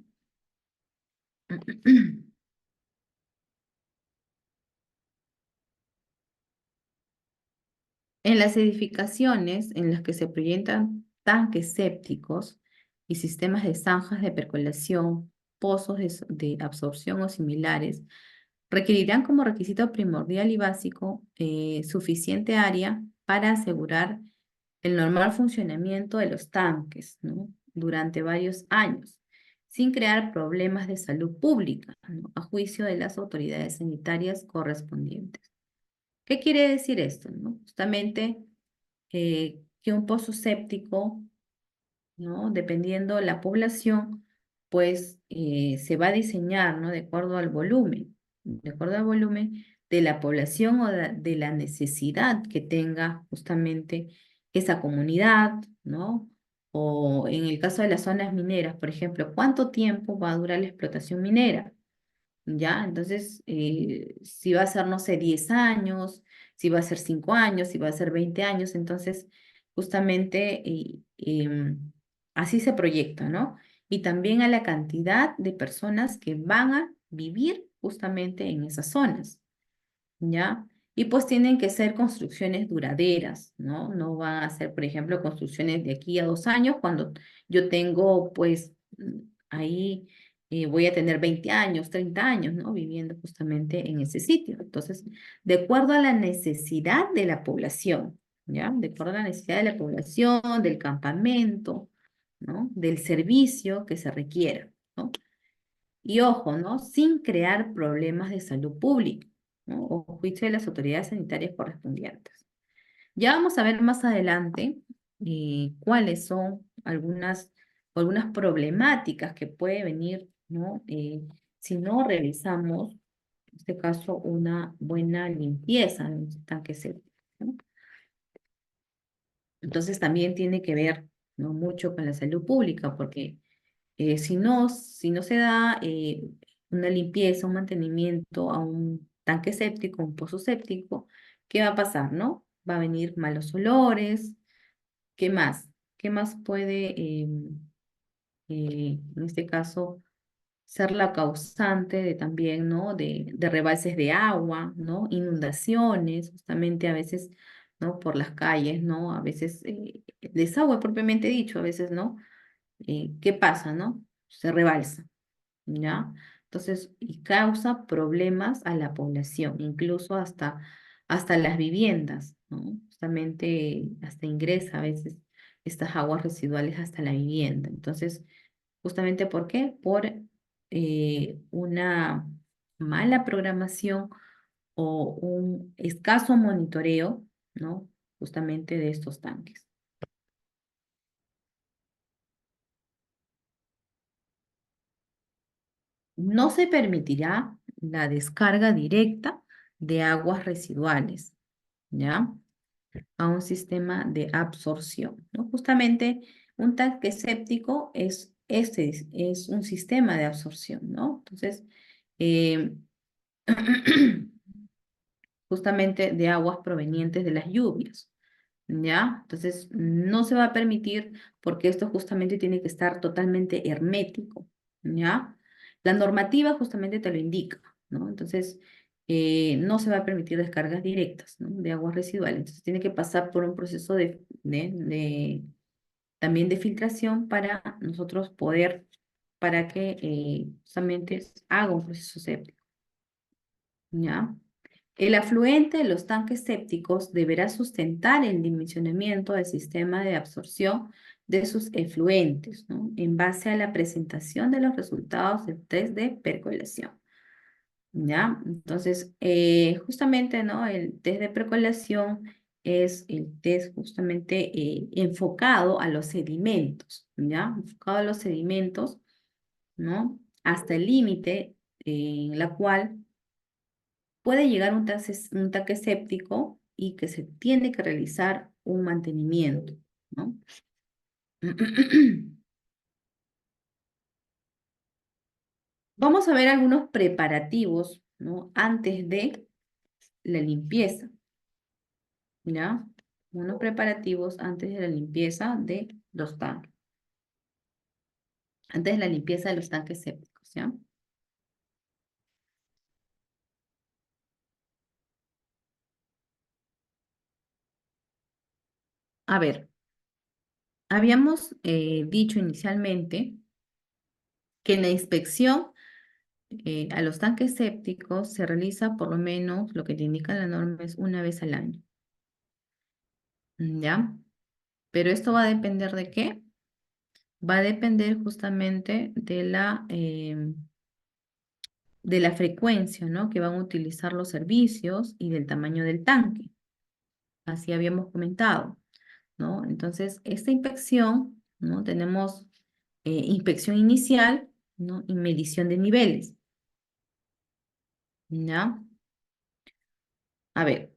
En las edificaciones en las que se proyectan tanques sépticos y sistemas de zanjas de percolación, pozos de absorción o similares, requerirán como requisito primordial y básico suficiente área para asegurar el normal funcionamiento de los tanques, ¿no? Durante varios años, sin crear problemas de salud pública, ¿no? A juicio de las autoridades sanitarias correspondientes. ¿Qué quiere decir esto, no? Justamente que un pozo séptico, ¿no? Dependiendo la población, pues se va a diseñar, ¿no? De acuerdo al volumen de la población o de la necesidad que tenga justamente esa comunidad, ¿no? O en el caso de las zonas mineras, por ejemplo, ¿cuánto tiempo va a durar la explotación minera? ¿Ya? Entonces, si va a ser, no sé, 10 años, si va a ser 5 años, si va a ser 20 años, entonces, justamente así se proyecta, ¿no? Y también a la cantidad de personas que van a vivir justamente en esas zonas. ¿Ya? Y pues tienen que ser construcciones duraderas, ¿no? No van a ser, por ejemplo, construcciones de aquí a 2 años, cuando yo tengo, pues, ahí voy a tener 20 años, 30 años, ¿no? Viviendo justamente en ese sitio. Entonces, de acuerdo a la necesidad de la población, ¿ya? De acuerdo a la necesidad de la población, del campamento, ¿no? Del servicio que se requiera, ¿no? Y ojo, ¿no? Sin crear problemas de salud pública, ¿no? O juicio de las autoridades sanitarias correspondientes. Ya vamos a ver más adelante cuáles son algunas problemáticas que puede venir, ¿no? Si no realizamos, en este caso, una buena limpieza en los tanques sépticos, ¿no? Entonces también tiene que ver, ¿no? Mucho con la salud pública, porque si no se da una limpieza, un mantenimiento a un tanque séptico, un pozo séptico, ¿qué va a pasar, no? Va a venir malos olores, ¿qué más? ¿Qué más puede, en este caso, ser la causante de también, ¿no? De rebalses de agua, ¿no? Inundaciones, justamente a veces, ¿no? Por las calles, ¿no? A veces desagüe propiamente dicho, a veces, ¿no? ¿Qué pasa, no? Se rebalsa. ¿Ya? Entonces, y causa problemas a la población, incluso hasta las viviendas, ¿no? Justamente hasta ingresa a veces estas aguas residuales hasta la vivienda. Entonces, justamente ¿por qué? Por una mala programación o un escaso monitoreo, ¿no? Justamente de estos tanques. No se permitirá la descarga directa de aguas residuales, ¿ya? A un sistema de absorción, ¿no? Justamente un tanque séptico es un sistema de absorción, ¿no? Entonces, eh, justamente de aguas provenientes de las lluvias, ¿ya? Entonces, no se va a permitir porque esto justamente tiene que estar totalmente hermético, ¿ya? La normativa justamente te lo indica, ¿no? Entonces, no se va a permitir descargas directas, ¿no? De aguas residuales. Entonces tiene que pasar por un proceso también de filtración para nosotros poder, para que justamente haga un proceso séptico, ¿ya? El afluente de los tanques sépticos deberá sustentar el dimensionamiento del sistema de absorción de sus efluentes, ¿no? En base a la presentación de los resultados del test de percolación. ¿Ya? Entonces, justamente, ¿no? El test de percolación es el test justamente enfocado a los sedimentos, ¿ya? Enfocado a los sedimentos, ¿no? Hasta el límite en la cual puede llegar un tanque séptico y que se tiene que realizar un mantenimiento, ¿no? Vamos a ver algunos preparativos, ¿no? Antes de la limpieza. ¿Ya? Unos preparativos antes de la limpieza de los tanques, antes de la limpieza de los tanques sépticos, ¿ya? A ver, habíamos dicho inicialmente que en la inspección a los tanques sépticos se realiza por lo menos, lo que te indica la norma es una vez al año, ¿ya? Pero esto va a depender de qué? Va a depender justamente de la frecuencia, ¿no? Que van a utilizar los servicios y del tamaño del tanque. Así habíamos comentado, ¿no? Entonces, esta inspección, ¿no? Tenemos inspección inicial, ¿no? Y medición de niveles, ¿ya? A ver,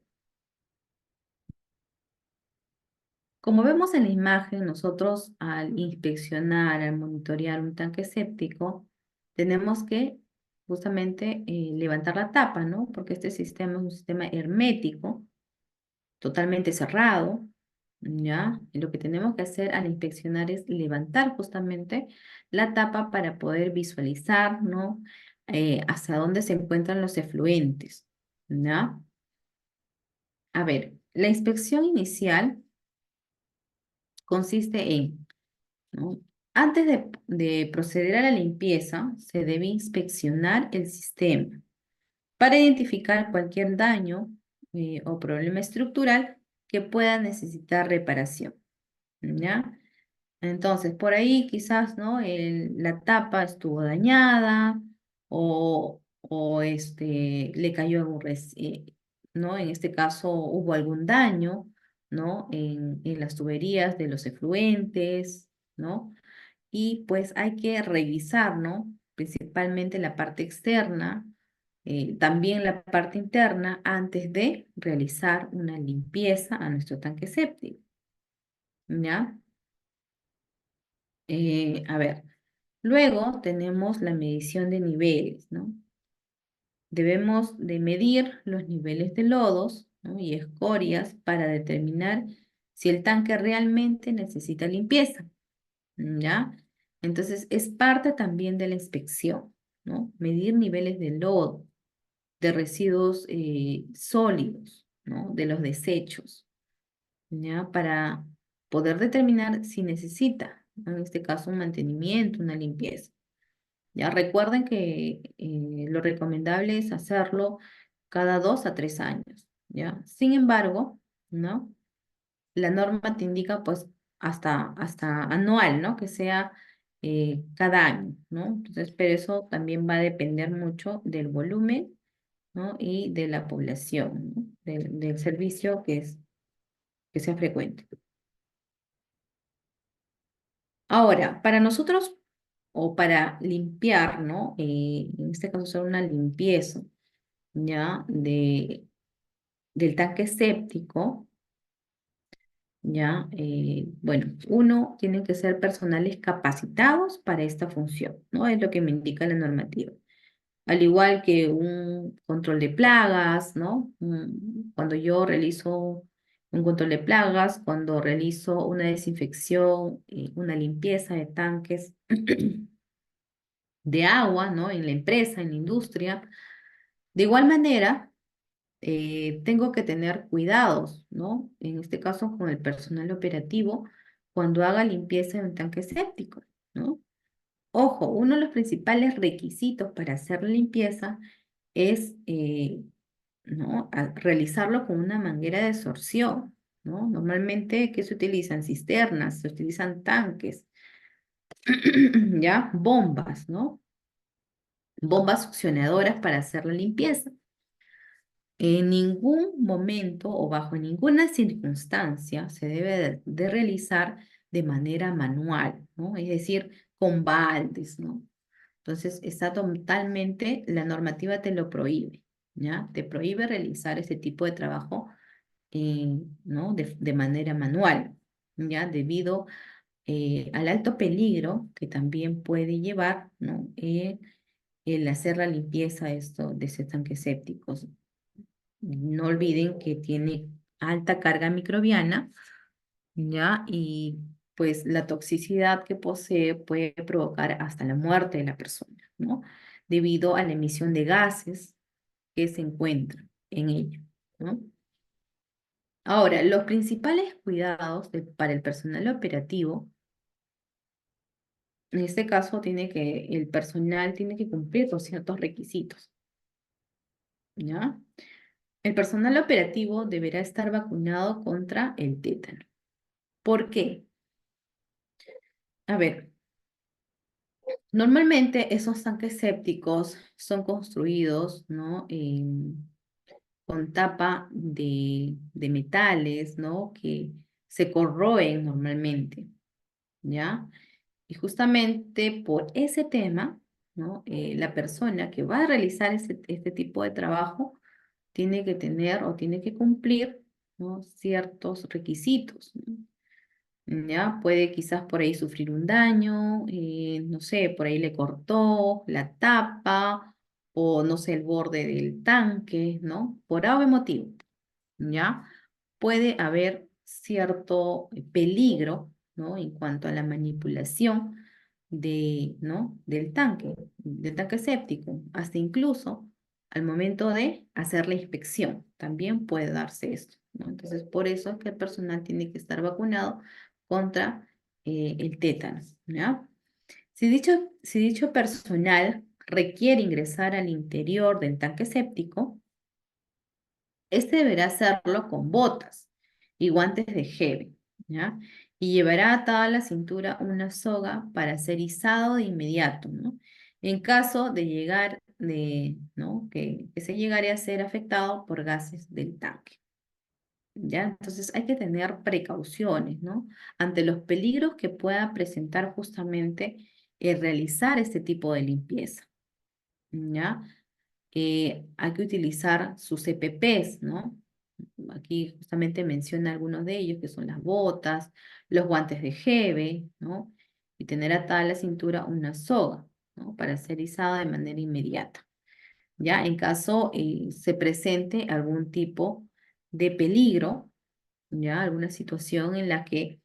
como vemos en la imagen, nosotros al inspeccionar, al monitorear un tanque séptico, tenemos que justamente levantar la tapa, ¿no? Porque este sistema es un sistema hermético, totalmente cerrado, ¿ya? Y lo que tenemos que hacer al inspeccionar es levantar justamente la tapa para poder visualizar, ¿no? Hacia dónde se encuentran los efluentes, ¿ya? A ver, la inspección inicial consiste en, ¿no? Antes de proceder a la limpieza, se debe inspeccionar el sistema para identificar cualquier daño o problema estructural que pueda necesitar reparación, ¿ya? Entonces, por ahí quizás, ¿no? La tapa estuvo dañada le cayó ¿no? En este caso hubo algún daño, ¿no? En las tuberías de los efluentes, ¿no? Y pues hay que revisar, ¿no? Principalmente la parte externa, también la parte interna, antes de realizar una limpieza a nuestro tanque séptico, ¿ya? A ver, luego tenemos la medición de niveles, ¿no? Debemos de medir los niveles de lodos, ¿no? Y escorias para determinar si el tanque realmente necesita limpieza, ¿ya? Entonces, es parte también de la inspección, ¿no? Medir niveles de lodo, de residuos sólidos, ¿no? De los desechos, ¿ya? Para poder determinar si necesita, ¿no? En este caso, un mantenimiento, una limpieza. Ya recuerden que lo recomendable es hacerlo cada 2 a 3 años, ¿ya? Sin embargo, ¿no? La norma te indica pues hasta anual, ¿no? Que sea cada año, ¿no? Entonces, pero eso también va a depender mucho del volumen, ¿no? Y de la población, ¿no? Del servicio que sea frecuente. Ahora, para nosotros o para limpiar, ¿no? En este caso hacer una limpieza, ¿ya? Del tanque séptico, ¿ya? Bueno, uno, tienen que ser personales capacitados para esta función, ¿no? Es lo que me indica la normativa. Al igual que un control de plagas, ¿no? Cuando yo realizo un control de plagas, cuando realizo una desinfección, una limpieza de tanques de agua, ¿no? En la empresa, en la industria, De igual manera, tengo que tener cuidados, ¿no? En este caso con el personal operativo cuando haga limpieza en un tanque séptico, ¿no? Ojo, uno de los principales requisitos para hacer la limpieza es, ¿no? Realizarlo con una manguera de sorción, ¿no? Normalmente, ¿qué se utilizan? Cisternas, se utilizan tanques, ¿ya? Bombas, ¿no? Bombas succionadoras para hacer la limpieza. En ningún momento o bajo ninguna circunstancia se debe de realizar de manera manual, ¿no? Es decir, con baldes, ¿no? Entonces, está totalmente, la normativa te lo prohíbe, ¿ya? Te prohíbe realizar ese tipo de trabajo, ¿no? De manera manual, ¿ya? Debido al alto peligro que también puede llevar, ¿no? El hacer la limpieza de ese tanque sépticos. No olviden que tiene alta carga microbiana, ¿ya? Y pues la toxicidad que posee puede provocar hasta la muerte de la persona, ¿no? Debido a la emisión de gases que se encuentran en ello, ¿no? Ahora, los principales cuidados para el personal operativo, en este caso, el personal tiene que cumplir con ciertos requisitos, ¿ya? El personal operativo deberá estar vacunado contra el tétano. ¿Por qué? A ver, normalmente esos tanques sépticos son construidos, ¿no? Con tapa de metales, ¿no? Que se corroen normalmente, ¿ya? Y justamente por ese tema, ¿no? La persona que va a realizar este tipo de trabajo tiene que tener o tiene que cumplir, ¿no? Ciertos requisitos, ¿no? ¿Ya? Puede quizás por ahí sufrir un daño, no sé, por ahí le cortó la tapa o no sé, el borde del tanque, ¿no? Por algún motivo, ¿ya? Puede haber cierto peligro, ¿no? En cuanto a la manipulación ¿no? Del tanque séptico, hasta incluso al momento de hacer la inspección, también puede darse esto, ¿no? Entonces, por eso es que el personal tiene que estar vacunado contra el tétano, ¿ya? Si dicho personal requiere ingresar al interior del tanque séptico, este deberá hacerlo con botas y guantes de gel, ¿ya? Y llevará atada a la cintura una soga para ser izado de inmediato, ¿no? En caso de ¿no? Que se llegare a ser afectado por gases del tanque, ¿ya? Entonces hay que tener precauciones, ¿no? Ante los peligros que pueda presentar justamente el realizar este tipo de limpieza, ¿ya? Hay que utilizar sus EPPs, ¿no? Aquí justamente menciona algunos de ellos, que son las botas, los guantes de jeve, ¿no? Y tener atada a la cintura una soga, ¿no? Para ser izada de manera inmediata. Ya en caso se presente algún tipo de peligro, ya alguna situación en la que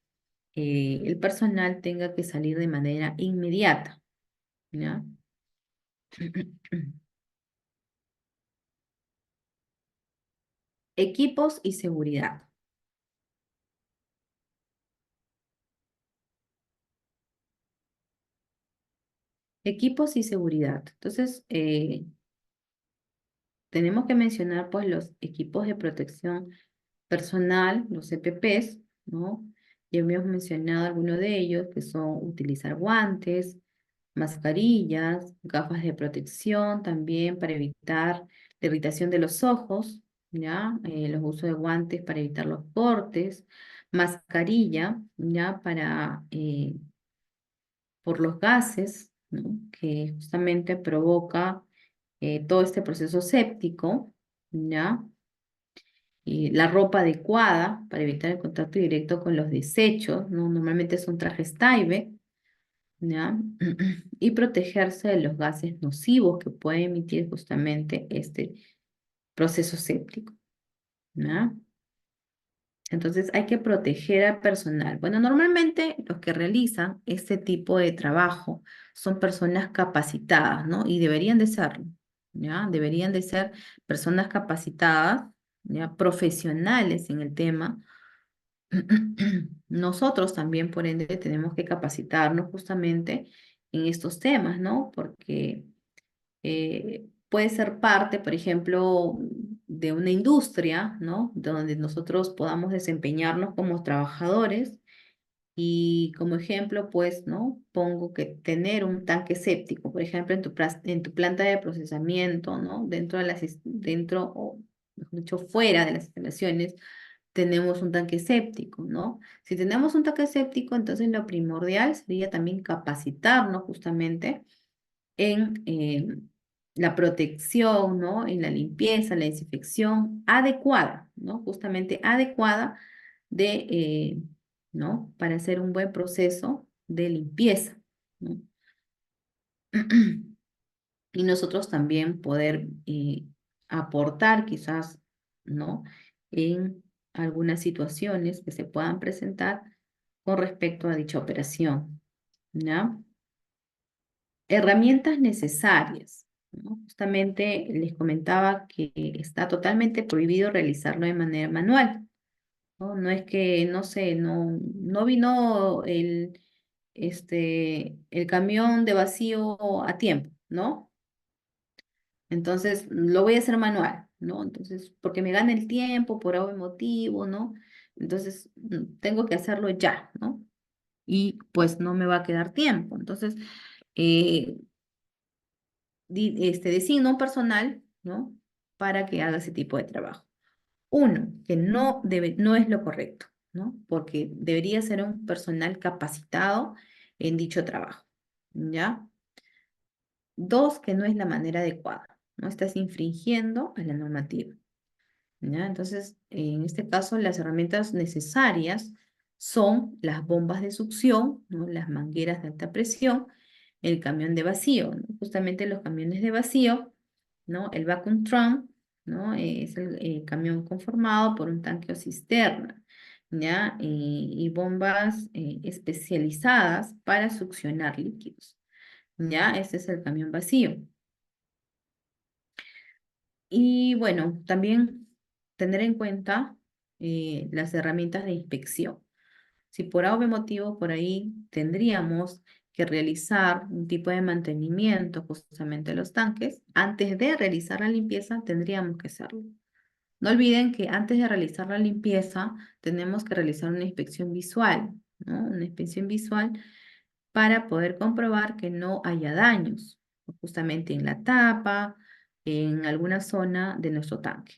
el personal tenga que salir de manera inmediata, ¿ya? Equipos y seguridad. Equipos y seguridad. Entonces, tenemos que mencionar pues los equipos de protección personal, los EPPs, ¿no? Ya hemos mencionado algunos de ellos, que son utilizar guantes, mascarillas, gafas de protección también para evitar la irritación de los ojos, ¿ya? Los usos de guantes para evitar los cortes, mascarilla, ¿ya? Por los gases, ¿no? Que justamente provoca todo este proceso séptico, ¿ya? Y la ropa adecuada para evitar el contacto directo con los desechos, ¿no? Normalmente son trajes Tyvek, ¿ya? Y protegerse de los gases nocivos que puede emitir justamente este proceso séptico, ¿ya? Entonces hay que proteger al personal. Bueno, normalmente los que realizan este tipo de trabajo son personas capacitadas, ¿no? Y deberían de serlo. ¿ya? Deberían de ser personas capacitadas, ¿ya? Profesionales en el tema. Nosotros también, por ende, tenemos que capacitarnos justamente en estos temas, ¿no? Porque puede ser parte, por ejemplo, de una industria, ¿no? Donde nosotros podamos desempeñarnos como trabajadores y como ejemplo, pues, ¿no? Pongo que tener un tanque séptico, por ejemplo, en tu planta de procesamiento, ¿no? Dentro o, mejor dicho, fuera de las instalaciones, tenemos un tanque séptico, ¿no? Si tenemos un tanque séptico, entonces lo primordial sería también capacitarnos justamente en la protección, ¿no? En la limpieza, la desinfección adecuada, ¿no? Justamente adecuada de, ¿no? Para hacer un buen proceso de limpieza, ¿no? Y nosotros también poder aportar quizás, ¿no? En algunas situaciones que se puedan presentar con respecto a dicha operación, ¿ya? Herramientas necesarias, ¿no? Justamente les comentaba que está totalmente prohibido realizarlo de manera manual, ¿no? No es que, no sé, no vino el camión de vacío a tiempo, ¿no? Entonces lo voy a hacer manual, ¿no? Entonces, porque me gana el tiempo por algún motivo, ¿no? Entonces, tengo que hacerlo ya, ¿no? Y pues no me va a quedar tiempo. Entonces, eh, designa un personal, ¿no? Para que haga ese tipo de trabajo. Uno, que no es lo correcto, ¿no? Porque debería ser un personal capacitado en dicho trabajo, ¿ya? Dos, que no es la manera adecuada, ¿no? Estás infringiendo a la normativa, ¿ya? Entonces, en este caso, las herramientas necesarias son las bombas de succión, ¿no? Las mangueras de alta presión, el camión de vacío, ¿no? Justamente los camiones de vacío, ¿no? El vacuum trunk, ¿no? Es el camión conformado por un tanque o cisterna, ¿ya? Y bombas especializadas para succionar líquidos, ¿ya? Este es el camión vacío. Y bueno, también tener en cuenta las herramientas de inspección. Si por algún motivo por ahí tendríamos que realizar un tipo de mantenimiento justamente a los tanques, antes de realizar la limpieza tendríamos que hacerlo. No olviden que antes de realizar la limpieza tenemos que realizar una inspección visual, ¿no? Una inspección visual para poder comprobar que no haya daños, justamente en la tapa, en alguna zona de nuestro tanque.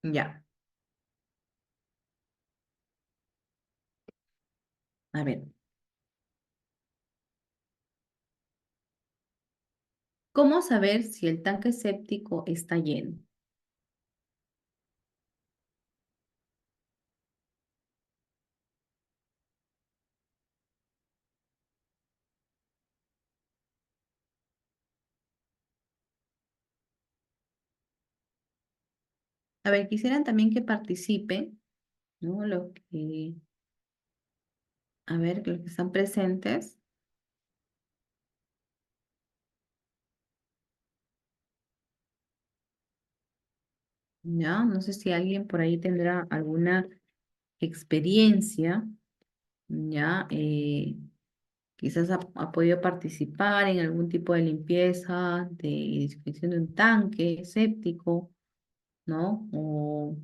Ya, a ver, ¿cómo saber si el tanque séptico está lleno? A ver, quisieran también que participen, ¿no? A ver, los que están presentes, ¿ya? No sé si alguien por ahí tendrá alguna experiencia, ¿ya? Quizás ha podido participar en algún tipo de limpieza, de desinfección de un tanque séptico, ¿no? O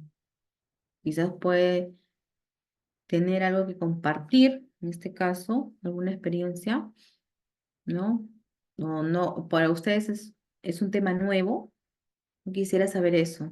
quizás puede tener algo que compartir, en este caso, alguna experiencia, ¿no? No, no, para ustedes es un tema nuevo. Quisiera saber eso,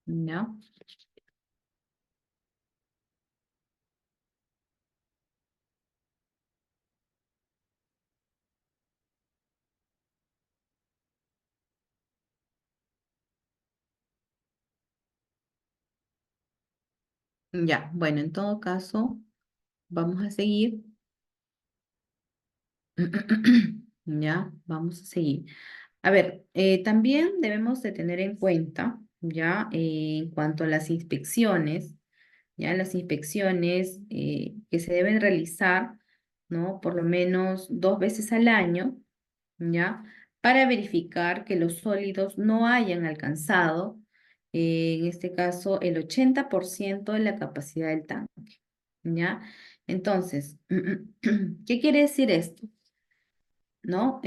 ¿no? Ya, bueno, en todo caso, vamos a seguir. Ya, vamos a seguir. A ver, también debemos de tener en cuenta, ya, en cuanto a las inspecciones, ya las inspecciones que se deben realizar, ¿no? Por lo menos 2 veces al año, ya, para verificar que los sólidos no hayan alcanzado, en este caso, el 80% de la capacidad del tanque, ya. Entonces, ¿qué quiere decir esto? ¿No?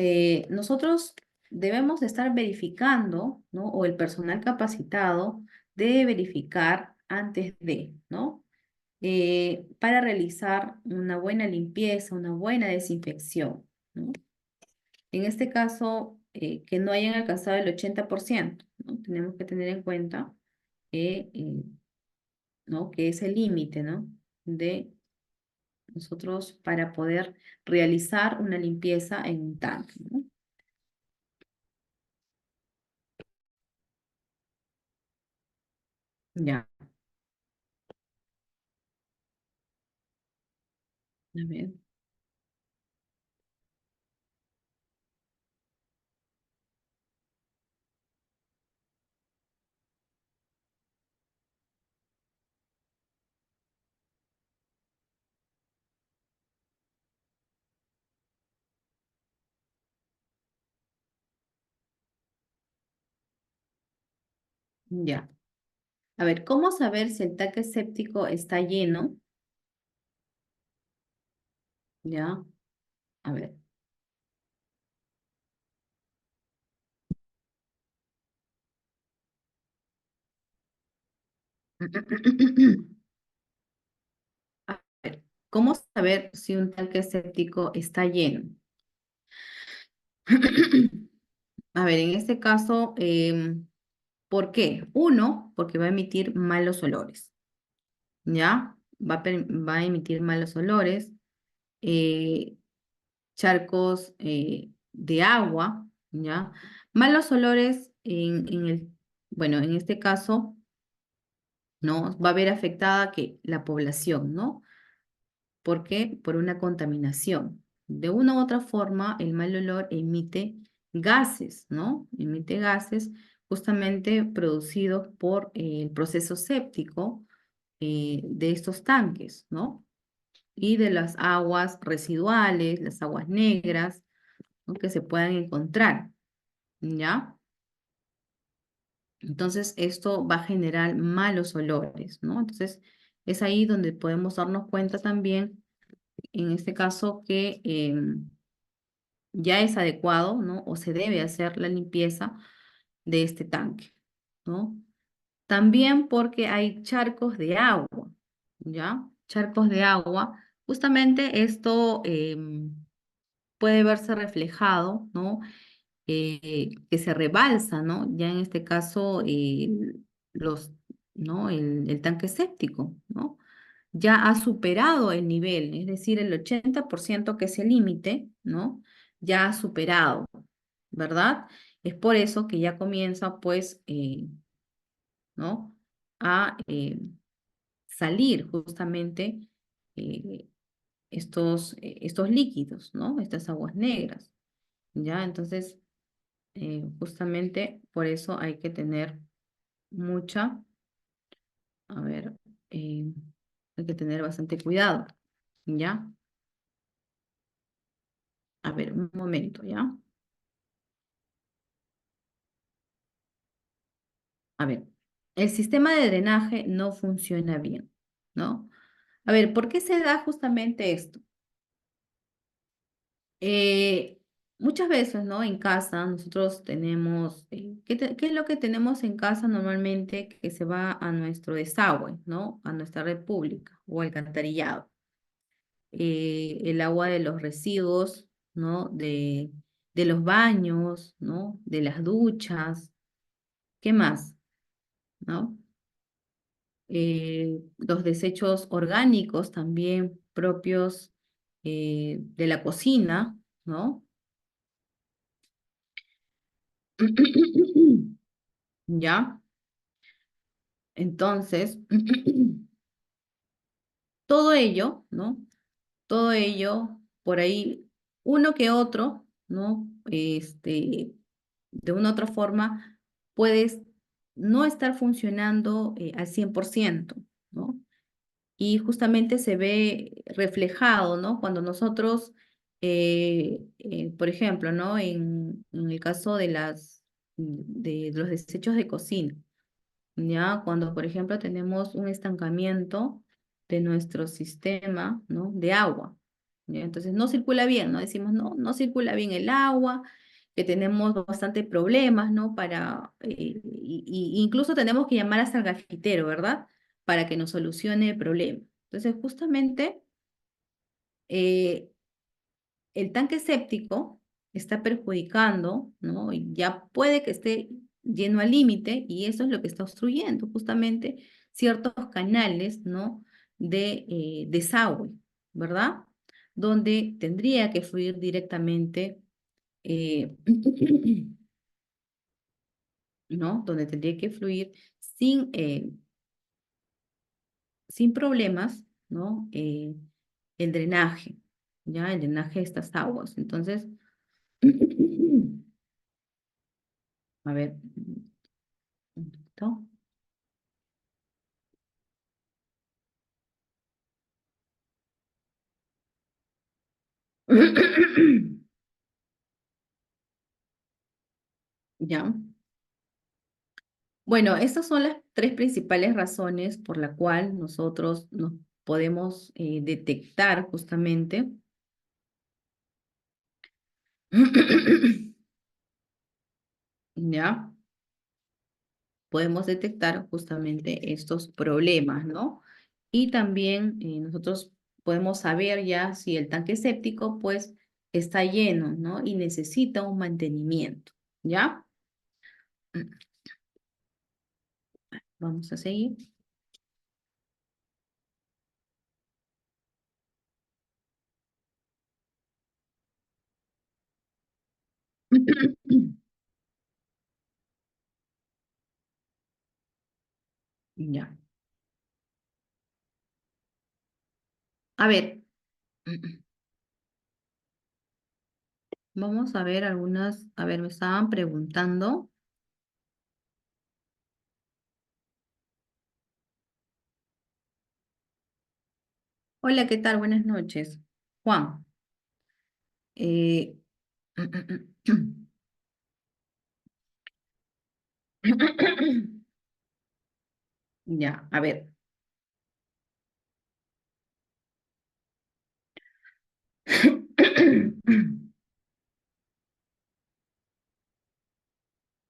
Nosotros debemos de estar verificando, ¿no? O el personal capacitado debe verificar antes de, ¿no? Para realizar una buena limpieza, una buena desinfección, ¿no? En este caso, que no hayan alcanzado el 80%, ¿no? Tenemos que tener en cuenta ¿no? Que es el límite, ¿no? De nosotros para poder realizar una limpieza en un tanque, ¿no? Ya, a ver. Ya. A ver, ¿cómo saber si el tanque séptico está lleno? Ya, a ver. A ver, ¿cómo saber si un tanque séptico está lleno? A ver, en este caso, ¿por qué? Uno, porque va a emitir malos olores, ¿ya? Va a emitir malos olores, eh, charcos de agua, ¿ya? Malos olores bueno, en este caso, ¿no? Va a haber afectada que la población, ¿no? ¿Por qué? Por una contaminación. De una u otra forma, el mal olor emite gases, ¿no? Emite gases justamente producidos por el proceso séptico de estos tanques, ¿no? Y de las aguas residuales, las aguas negras, ¿no? Que se puedan encontrar, ¿ya? Entonces, esto va a generar malos olores, ¿no? Entonces, es ahí donde podemos darnos cuenta también, en este caso, que ya es adecuado, ¿no? O se debe hacer la limpieza de este tanque, ¿no? También porque hay charcos de agua, ¿ya? Charcos de agua. Justamente esto puede verse reflejado, ¿no? Que se rebalsa, ¿no? Ya en este caso, los, ¿no? El tanque séptico, ¿no? Ya ha superado el nivel, es decir, el 80% que es el límite, ¿no? Ya ha superado, ¿verdad? Es por eso que ya comienza, pues, ¿no? A salir justamente eh, estos líquidos, ¿no? Estas aguas negras, ¿ya? Entonces, justamente por eso hay que tener mucha, a ver, eh, hay que tener bastante cuidado, ¿ya? A ver, un momento, ¿ya? A ver, el sistema de drenaje no funciona bien, ¿no? A ver, ¿por qué se da justamente esto? Eh, Muchas veces, ¿no? En casa nosotros tenemos, ¿qué es lo que tenemos en casa normalmente que se va a nuestro desagüe, ¿no? A nuestra red pública o alcantarillado. El agua de los residuos, ¿no? De los baños, ¿no? De las duchas, ¿qué más? ¿No? Los desechos orgánicos también propios de la cocina, ¿no? ¿Ya? Entonces, todo ello, ¿no? Todo ello, por ahí, uno que otro, ¿no? De una u otra forma, puedes no estar funcionando al 100%, ¿no? Y justamente se ve reflejado, ¿no? Cuando nosotros, por ejemplo, ¿no? En el caso de los desechos de cocina, ¿ya? Cuando, por ejemplo, tenemos un estancamiento de nuestro sistema, ¿no? De agua, ¿ya? Entonces no circula bien, ¿no? Decimos, no, no circula bien el agua, que tenemos bastante problemas, ¿no? Incluso tenemos que llamar hasta el gafitero, ¿verdad? Para que nos solucione el problema. Entonces, justamente, eh, el tanque séptico está perjudicando, ¿no? Y ya puede que esté lleno al límite y eso es lo que está obstruyendo justamente ciertos canales, ¿no? De desagüe, ¿verdad? Donde tendría que fluir directamente, eh, ¿no? Donde tendría que fluir sin, eh, sin problemas, ¿no? El drenaje, ¿ya? El drenaje de estas aguas. Entonces, a ver, un poquito. Ya. Bueno, estas son las tres principales razones por la cual nosotros nos podemos detectar justamente, ya, podemos detectar justamente estos problemas, ¿no? Y también nosotros podemos saber ya si el tanque séptico pues está lleno, ¿no? Y necesita un mantenimiento, ¿ya? Vamos a seguir. Ya. A ver, vamos a ver algunas, a ver, me estaban preguntando. Hola, ¿qué tal? Buenas noches. Juan, eh, ya, a ver.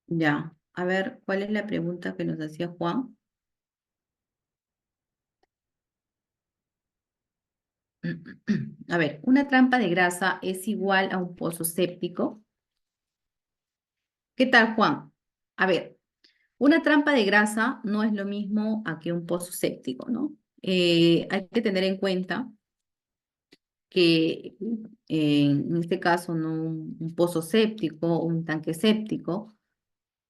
Ya, a ver, ¿cuál es la pregunta que nos hacía Juan? A ver, ¿una trampa de grasa es igual a un pozo séptico? ¿Qué tal, Juan? A ver, una trampa de grasa no es lo mismo a que un pozo séptico, ¿no? Hay que tener en cuenta que en este caso, ¿no? Un pozo séptico, un tanque séptico,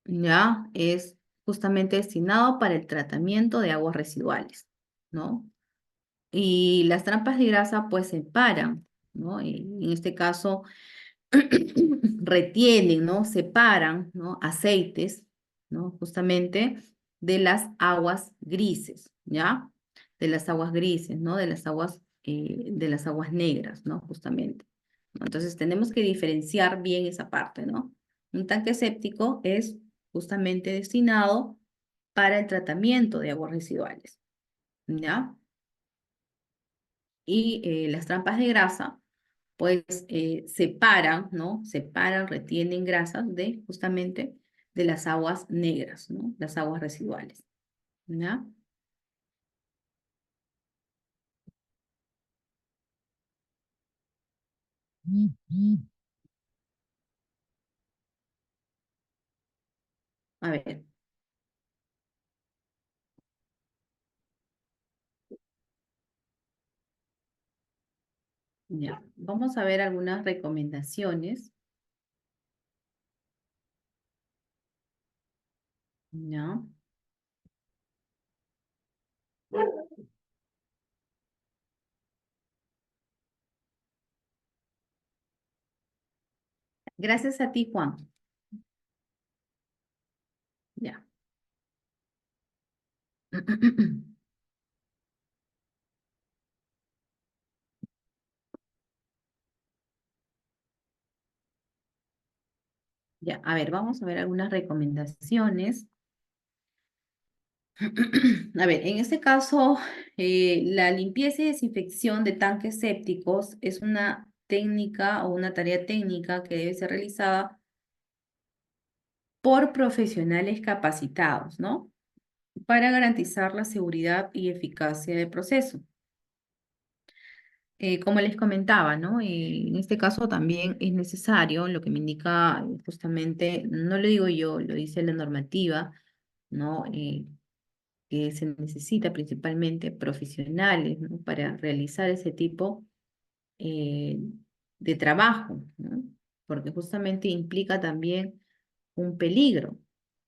ya es justamente destinado para el tratamiento de aguas residuales, ¿no? Y las trampas de grasa pues separan, ¿no? Y en este caso retienen, ¿no? Separan, ¿no? Aceites, ¿no? Justamente de las aguas grises, ¿ya? De las aguas grises, ¿no? De las aguas negras, ¿no? Justamente. ¿No? Entonces tenemos que diferenciar bien esa parte, ¿no? Un tanque séptico es justamente destinado para el tratamiento de aguas residuales, ¿ya? Y las trampas de grasa pues separan, ¿no? Separan, retienen grasas de justamente de las aguas negras, ¿no? Las aguas residuales, ¿ya? A ver, ya. Vamos a ver algunas recomendaciones, ¿ya? Gracias a ti, Juan. Ya. Ya, a ver, vamos a ver algunas recomendaciones. A ver, en este caso, la limpieza y desinfección de tanques sépticos es una técnica o una tarea técnica que debe ser realizada por profesionales capacitados, ¿no? Para garantizar la seguridad y eficacia del proceso. Como les comentaba, ¿no? En este caso también es necesario, lo que me indica justamente, no lo digo yo, lo dice la normativa, ¿no? Que se necesita principalmente profesionales, ¿no? Para realizar ese tipo eh, de trabajo, ¿no? Porque justamente implica también un peligro,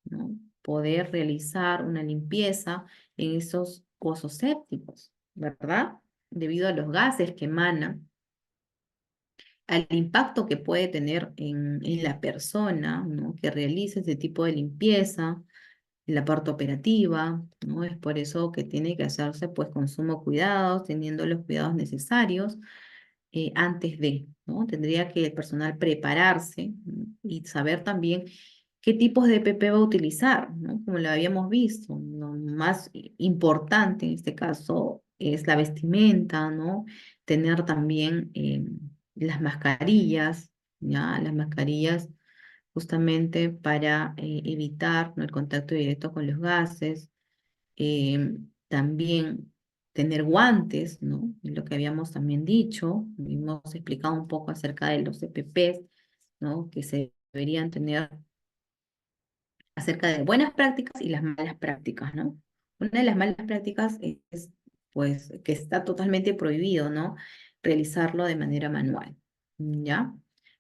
¿no? Poder realizar una limpieza en esos pozos sépticos, ¿verdad? Debido a los gases que emanan, al impacto que puede tener en la persona, ¿no? Que realiza ese tipo de limpieza, en la parte operativa, ¿no? Es por eso que tiene que hacerse pues con sumo cuidado, teniendo los cuidados necesarios antes de, ¿no? Tendría que el personal prepararse, ¿no? Y saber también qué tipos de PP va a utilizar, ¿no? Como lo habíamos visto, lo más importante en este caso es la vestimenta, ¿no? Tener también las mascarillas, ¿ya? Las mascarillas justamente para evitar, ¿no? El contacto directo con los gases, también tener guantes, ¿no? Es lo que habíamos también dicho, hemos explicado un poco acerca de los EPPs, ¿no? Que se deberían tener acerca de buenas prácticas y las malas prácticas, ¿no? Una de las malas prácticas es, pues, que está totalmente prohibido, ¿no? Realizarlo de manera manual, ¿ya?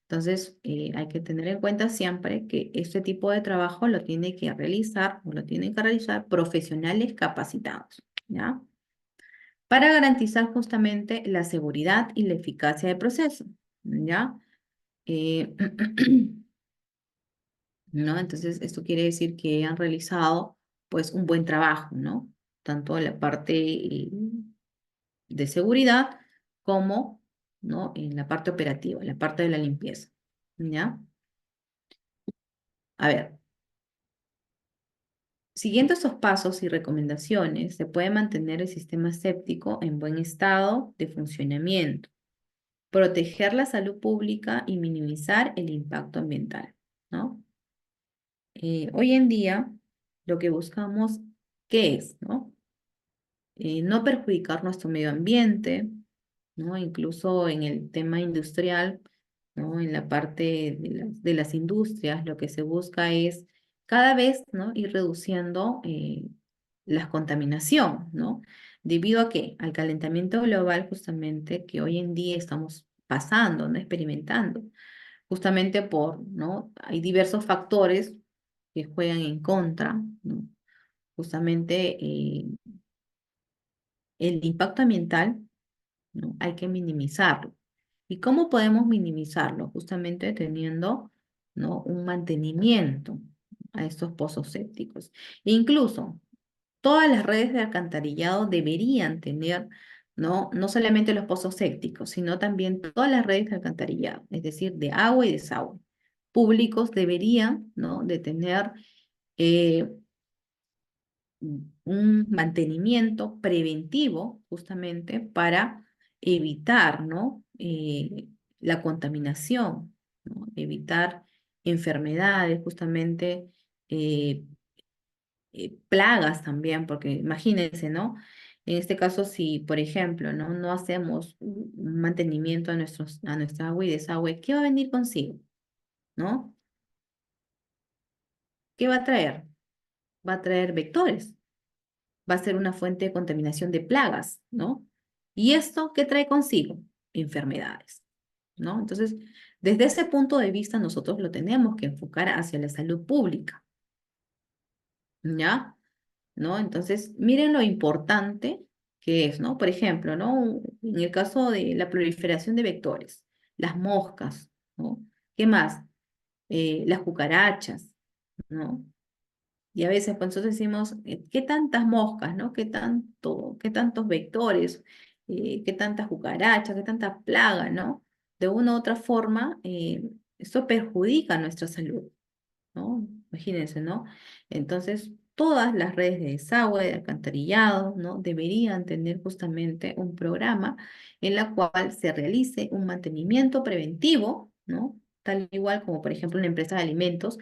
Entonces, hay que tener en cuenta siempre que este tipo de trabajo lo tiene que realizar o lo tienen que realizar profesionales capacitados, ¿ya? Para garantizar justamente la seguridad y la eficacia del proceso, ¿ya? Eh, ¿no? Entonces, esto quiere decir que han realizado, pues, un buen trabajo, ¿no? Tanto en la parte de seguridad como, ¿no? En la parte operativa, en la parte de la limpieza, ¿ya? A ver, siguiendo esos pasos y recomendaciones, se puede mantener el sistema séptico en buen estado de funcionamiento, proteger la salud pública y minimizar el impacto ambiental, ¿no? Hoy en día, lo que buscamos, ¿qué es, no? No perjudicar nuestro medio ambiente, ¿no? Incluso en el tema industrial, ¿no? En la parte de las industrias, lo que se busca es cada vez, ¿no? Ir reduciendo la contaminación, ¿no? ¿Debido a qué? Al calentamiento global justamente que hoy en día estamos pasando, ¿no? Experimentando, justamente por, ¿no? Hay diversos factores que juegan en contra, ¿no? Justamente el impacto ambiental, ¿no? Hay que minimizarlo. ¿Y cómo podemos minimizarlo? Justamente teniendo, ¿no? Un mantenimiento a estos pozos sépticos. E incluso todas las redes de alcantarillado deberían tener, ¿no? No solamente los pozos sépticos, sino también todas las redes de alcantarillado, es decir, de agua y desagüe. Públicos deberían, ¿no? De tener eh, un mantenimiento preventivo justamente para evitar, ¿no? La contaminación, ¿no? Evitar enfermedades, justamente eh, plagas también, porque imagínense, ¿no? En este caso, si, por ejemplo, ¿no? No hacemos un mantenimiento a nuestra agua y desagüe, ¿qué va a venir consigo? ¿No? ¿Qué va a traer? Va a traer vectores, va a ser una fuente de contaminación de plagas, ¿no? ¿Y esto qué trae consigo? Enfermedades, ¿no? Entonces, desde ese punto de vista, nosotros lo tenemos que enfocar hacia la salud pública, ¿ya? ¿No? Entonces, miren lo importante que es, ¿no? Por ejemplo, ¿no? En el caso de la proliferación de vectores, las moscas, ¿no? ¿Qué más? las cucarachas, ¿no? Y a veces pues, nosotros decimos, ¿qué tantas moscas, ¿no? ¿Qué tantos vectores, qué tantas cucarachas, qué tanta plaga, ¿no? De una u otra forma, esto perjudica nuestra salud, ¿no? Imagínense, ¿no? Entonces, todas las redes de desagüe, de alcantarillado, ¿no? Deberían tener justamente un programa en la cual se realice un mantenimiento preventivo, ¿no? Tal igual como, por ejemplo, una empresa de alimentos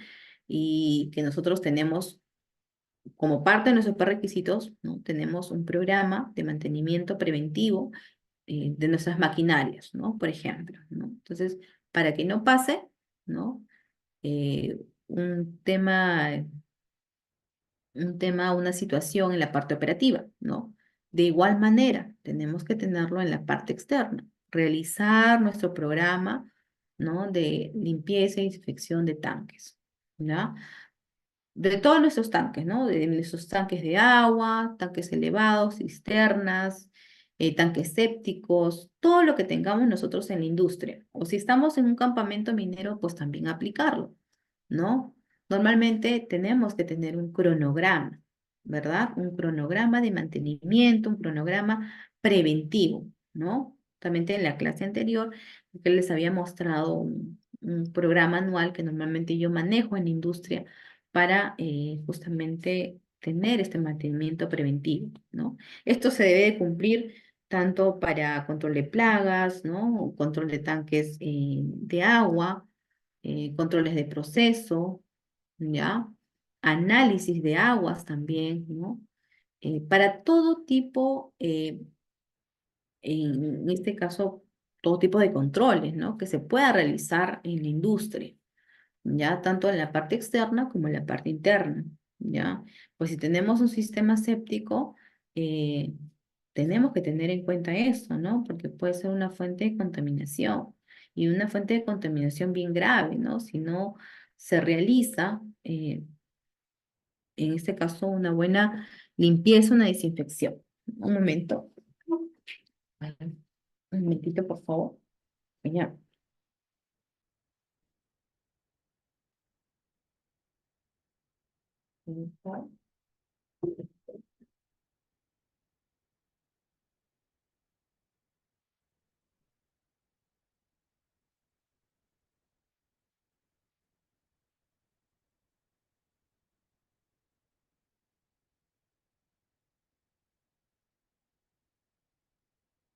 y que nosotros tenemos como parte de nuestros requisitos, ¿no? Tenemos un programa de mantenimiento preventivo de nuestras maquinarias, ¿no? Por ejemplo, ¿no? Entonces, para que no pase, ¿no? Un una situación en la parte operativa, ¿no? De igual manera, tenemos que tenerlo en la parte externa, realizar nuestro programa, ¿no? De limpieza y desinfección de tanques, ¿no? De todos nuestros tanques, ¿no? De nuestros tanques de agua, tanques elevados, cisternas, tanques sépticos, todo lo que tengamos nosotros en la industria. O si estamos en un campamento minero, pues también aplicarlo, ¿no? Normalmente tenemos que tener un cronograma, ¿verdad? Un cronograma de mantenimiento, un cronograma preventivo, ¿no? También en la clase anterior, que les había mostrado un programa anual que normalmente yo manejo en la industria para justamente tener este mantenimiento preventivo, ¿no? Esto se debe de cumplir tanto para control de plagas, ¿no? Control de tanques de agua, controles de proceso, ¿ya? Análisis de aguas también, ¿no? Para todo tipo, en este caso, todo tipo de controles, ¿no? Que se pueda realizar en la industria, ¿ya? Tanto en la parte externa como en la parte interna, ¿ya? Pues si tenemos un sistema séptico, eh, tenemos que tener en cuenta eso, ¿no? Porque puede ser una fuente de contaminación y una fuente de contaminación bien grave, ¿no? Si no se realiza, en este caso, una buena limpieza, una desinfección. Un momento. Ay, un momentito, por favor. Ya.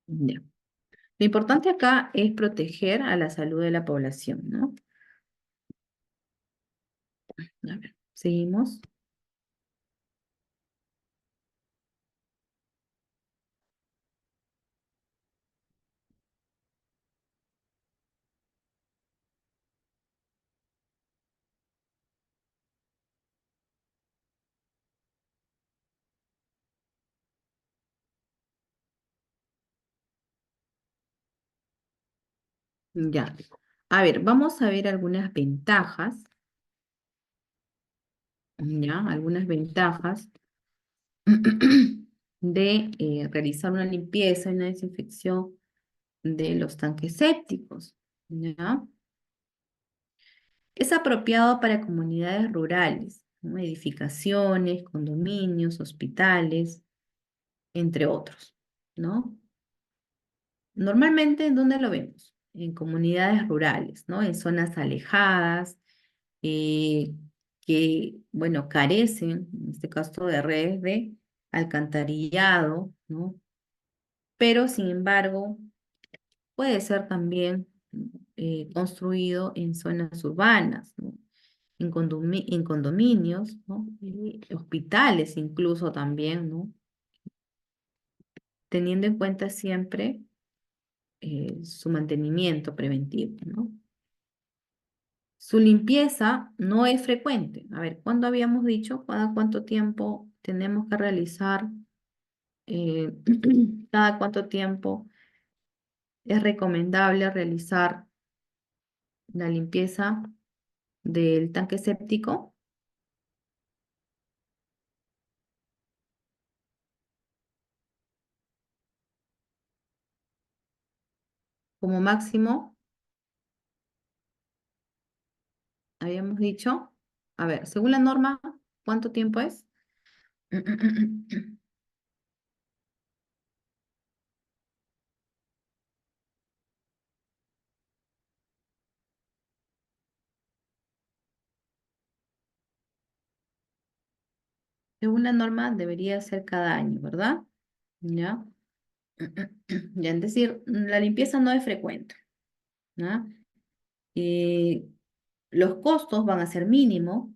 Ya. Lo importante acá es proteger a la salud de la población, ¿no? A ver, seguimos. Ya. A ver, vamos a ver algunas ventajas, ¿ya? Algunas ventajas de realizar una limpieza y una desinfección de los tanques sépticos, ¿ya? Es apropiado para comunidades rurales, ¿no? Edificaciones, condominios, hospitales, entre otros, ¿no? Normalmente, ¿en dónde lo vemos? En comunidades rurales, ¿no? En zonas alejadas, eh, que, bueno, carecen, en este caso, de redes de alcantarillado, ¿no? Pero, sin embargo, puede ser también construido en zonas urbanas, ¿no? En condominios, ¿no? Hospitales incluso también, ¿no? Teniendo en cuenta siempre su mantenimiento preventivo, ¿no? Su limpieza no es frecuente. A ver, ¿cuándo habíamos dicho? ¿Cada cuánto tiempo tenemos que realizar? eh, ¿Cada cuánto tiempo es recomendable realizar la limpieza del tanque séptico? Como máximo, a habíamos dicho. A ver, según la norma, ¿cuánto tiempo es? Según la norma, debería ser cada año, ¿verdad? ¿Ya? Ya, es decir, la limpieza no es frecuente, ¿ya? Eh, los costos van a ser mínimos,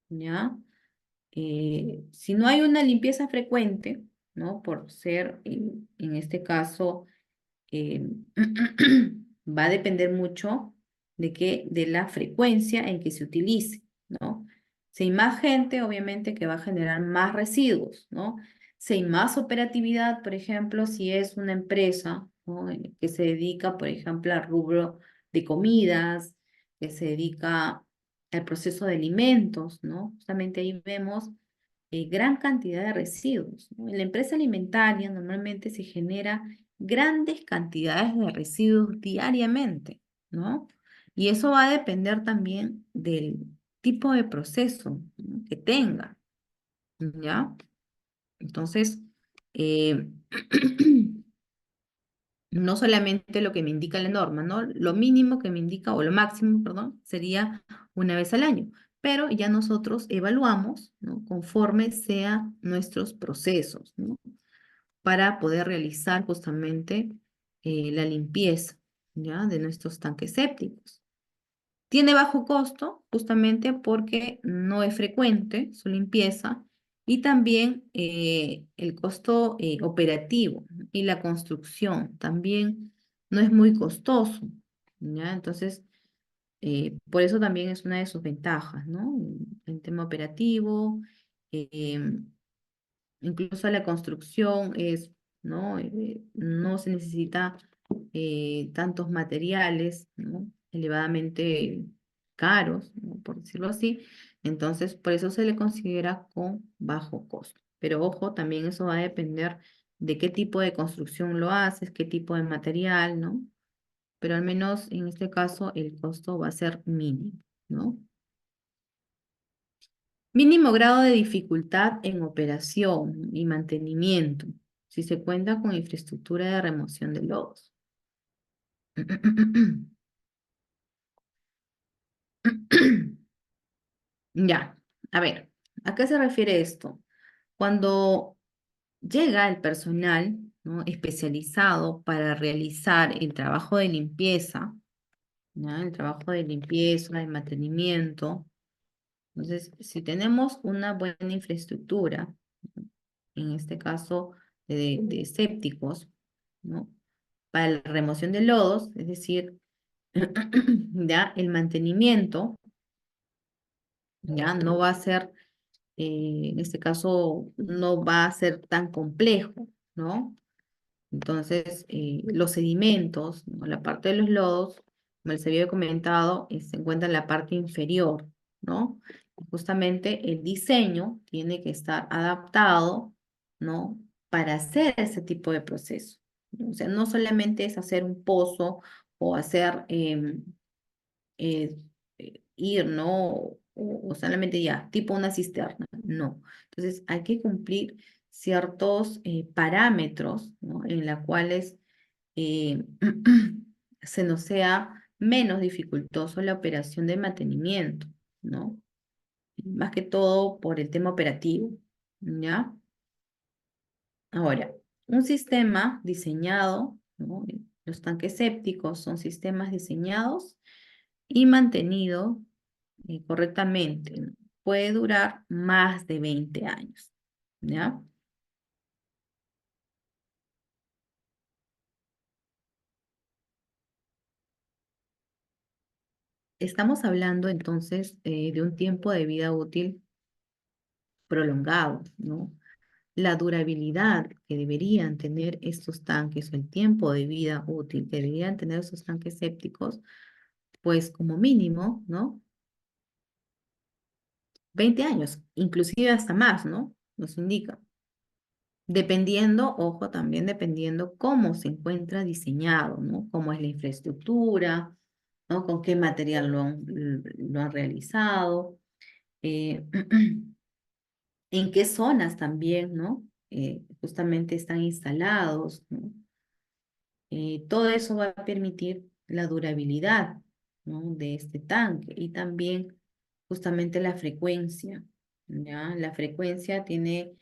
¿ya? Si no hay una limpieza frecuente, ¿no? Por ser, en este caso, eh, va a depender mucho de la frecuencia en que se utilice, ¿no? Si hay más gente, obviamente que va a generar más residuos, ¿no? Si hay más operatividad, por ejemplo, si es una empresa, ¿no? Que se dedica, por ejemplo, al rubro de comidas, que se dedica al proceso de alimentos, ¿no? Justamente ahí vemos gran cantidad de residuos, ¿no? En la empresa alimentaria normalmente se genera grandes cantidades de residuos diariamente, ¿no? Y eso va a depender también del tipo de proceso, ¿no? Que tenga, ¿ya? Entonces, eh, no solamente lo que me indica la norma, ¿no? Lo mínimo que me indica, o lo máximo, perdón, sería una vez al año. Pero ya nosotros evaluamos, ¿no? Conforme sean nuestros procesos, ¿no? Para poder realizar justamente la limpieza, ¿ya? De nuestros tanques sépticos. Tiene bajo costo justamente porque no es frecuente su limpieza y también el costo operativo, ¿no? Y la construcción también no es muy costoso, ¿ya? Entonces, por eso también es una de sus ventajas, ¿no? En tema operativo, em, incluso la construcción es, ¿no? No se necesita tantos materiales, ¿no? Elevadamente caros, ¿no? Por decirlo así. Entonces, por eso se le considera con bajo costo. Pero ojo, también eso va a depender de qué tipo de construcción lo haces, qué tipo de material, ¿no? Pero al menos en este caso el costo va a ser mínimo, ¿no? Mínimo grado de dificultad en operación y mantenimiento, si se cuenta con infraestructura de remoción de lodos. Ya, a ver, ¿a qué se refiere esto? Cuando llega el personal, ¿no? Especializado para realizar el trabajo de limpieza, ¿ya? El trabajo de limpieza, de mantenimiento. Entonces, si tenemos una buena infraestructura, en este caso de sépticos, ¿no? Para la remoción de lodos, es decir, ya el mantenimiento, ya no va a ser, en este caso, no va a ser tan complejo, ¿no? Entonces, los sedimentos, ¿no? La parte de los lodos, como les había comentado, se encuentra en la parte inferior, ¿no? Justamente el diseño tiene que estar adaptado, ¿no? Para hacer ese tipo de proceso, ¿no? O sea, no solamente es hacer un pozo o hacer eh, ir, ¿no? O solamente ya, tipo una cisterna, no. Entonces hay que cumplir ciertos parámetros, ¿no? En la cuales eh, se nos sea menos dificultoso la operación de mantenimiento, ¿no? Más que todo por el tema operativo, ¿ya? Ahora, un sistema diseñado, ¿no? Los tanques sépticos son sistemas diseñados y mantenidos correctamente, ¿no? Puede durar más de 20 años, ¿ya? Estamos hablando entonces de un tiempo de vida útil prolongado, ¿no? La durabilidad que deberían tener estos tanques o el tiempo de vida útil que deberían tener esos tanques sépticos, pues como mínimo, ¿no? 20 años, inclusive hasta más, ¿no? Nos indica. Dependiendo, ojo, también dependiendo cómo se encuentra diseñado, ¿no? Cómo es la infraestructura, ¿no? Con qué material lo han realizado, eh, en qué zonas también, ¿no? Justamente están instalados, ¿no? Todo eso va a permitir la durabilidad, ¿no? De este tanque y también justamente la frecuencia, ¿ya? La frecuencia tiene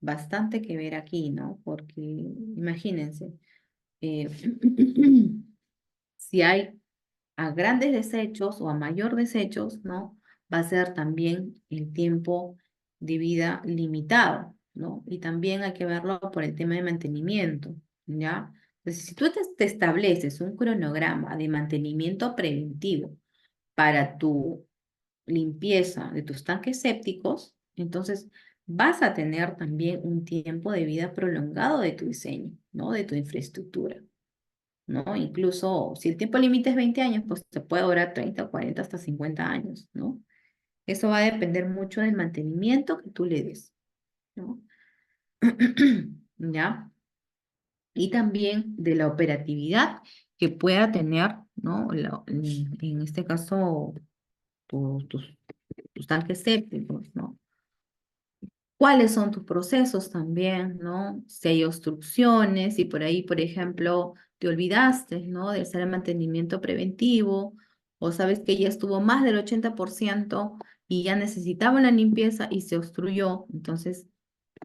bastante que ver aquí, ¿no? Porque imagínense, eh, si hay a grandes desechos o a mayor desechos, ¿no? Va a ser también el tiempo de vida limitado, ¿no? Y también hay que verlo por el tema de mantenimiento, ¿ya? Entonces, si tú te estableces un cronograma de mantenimiento preventivo para tu limpieza de tus tanques sépticos, entonces vas a tener también un tiempo de vida prolongado de tu diseño, ¿no? De tu infraestructura. ¿No? Incluso si el tiempo límite es 20 años, pues te puede durar 30, 40, hasta 50 años, ¿no? Eso va a depender mucho del mantenimiento que tú le des, ¿no? ¿Ya? Y también de la operatividad que pueda tener, ¿no? En este caso, tus tanques sépticos, ¿no? ¿Cuáles son tus procesos también, ¿no? Si hay obstrucciones, si por ahí, por ejemplo, te olvidaste, ¿no? De hacer el mantenimiento preventivo, o sabes que ya estuvo más del 80% y ya necesitaba la limpieza y se obstruyó, entonces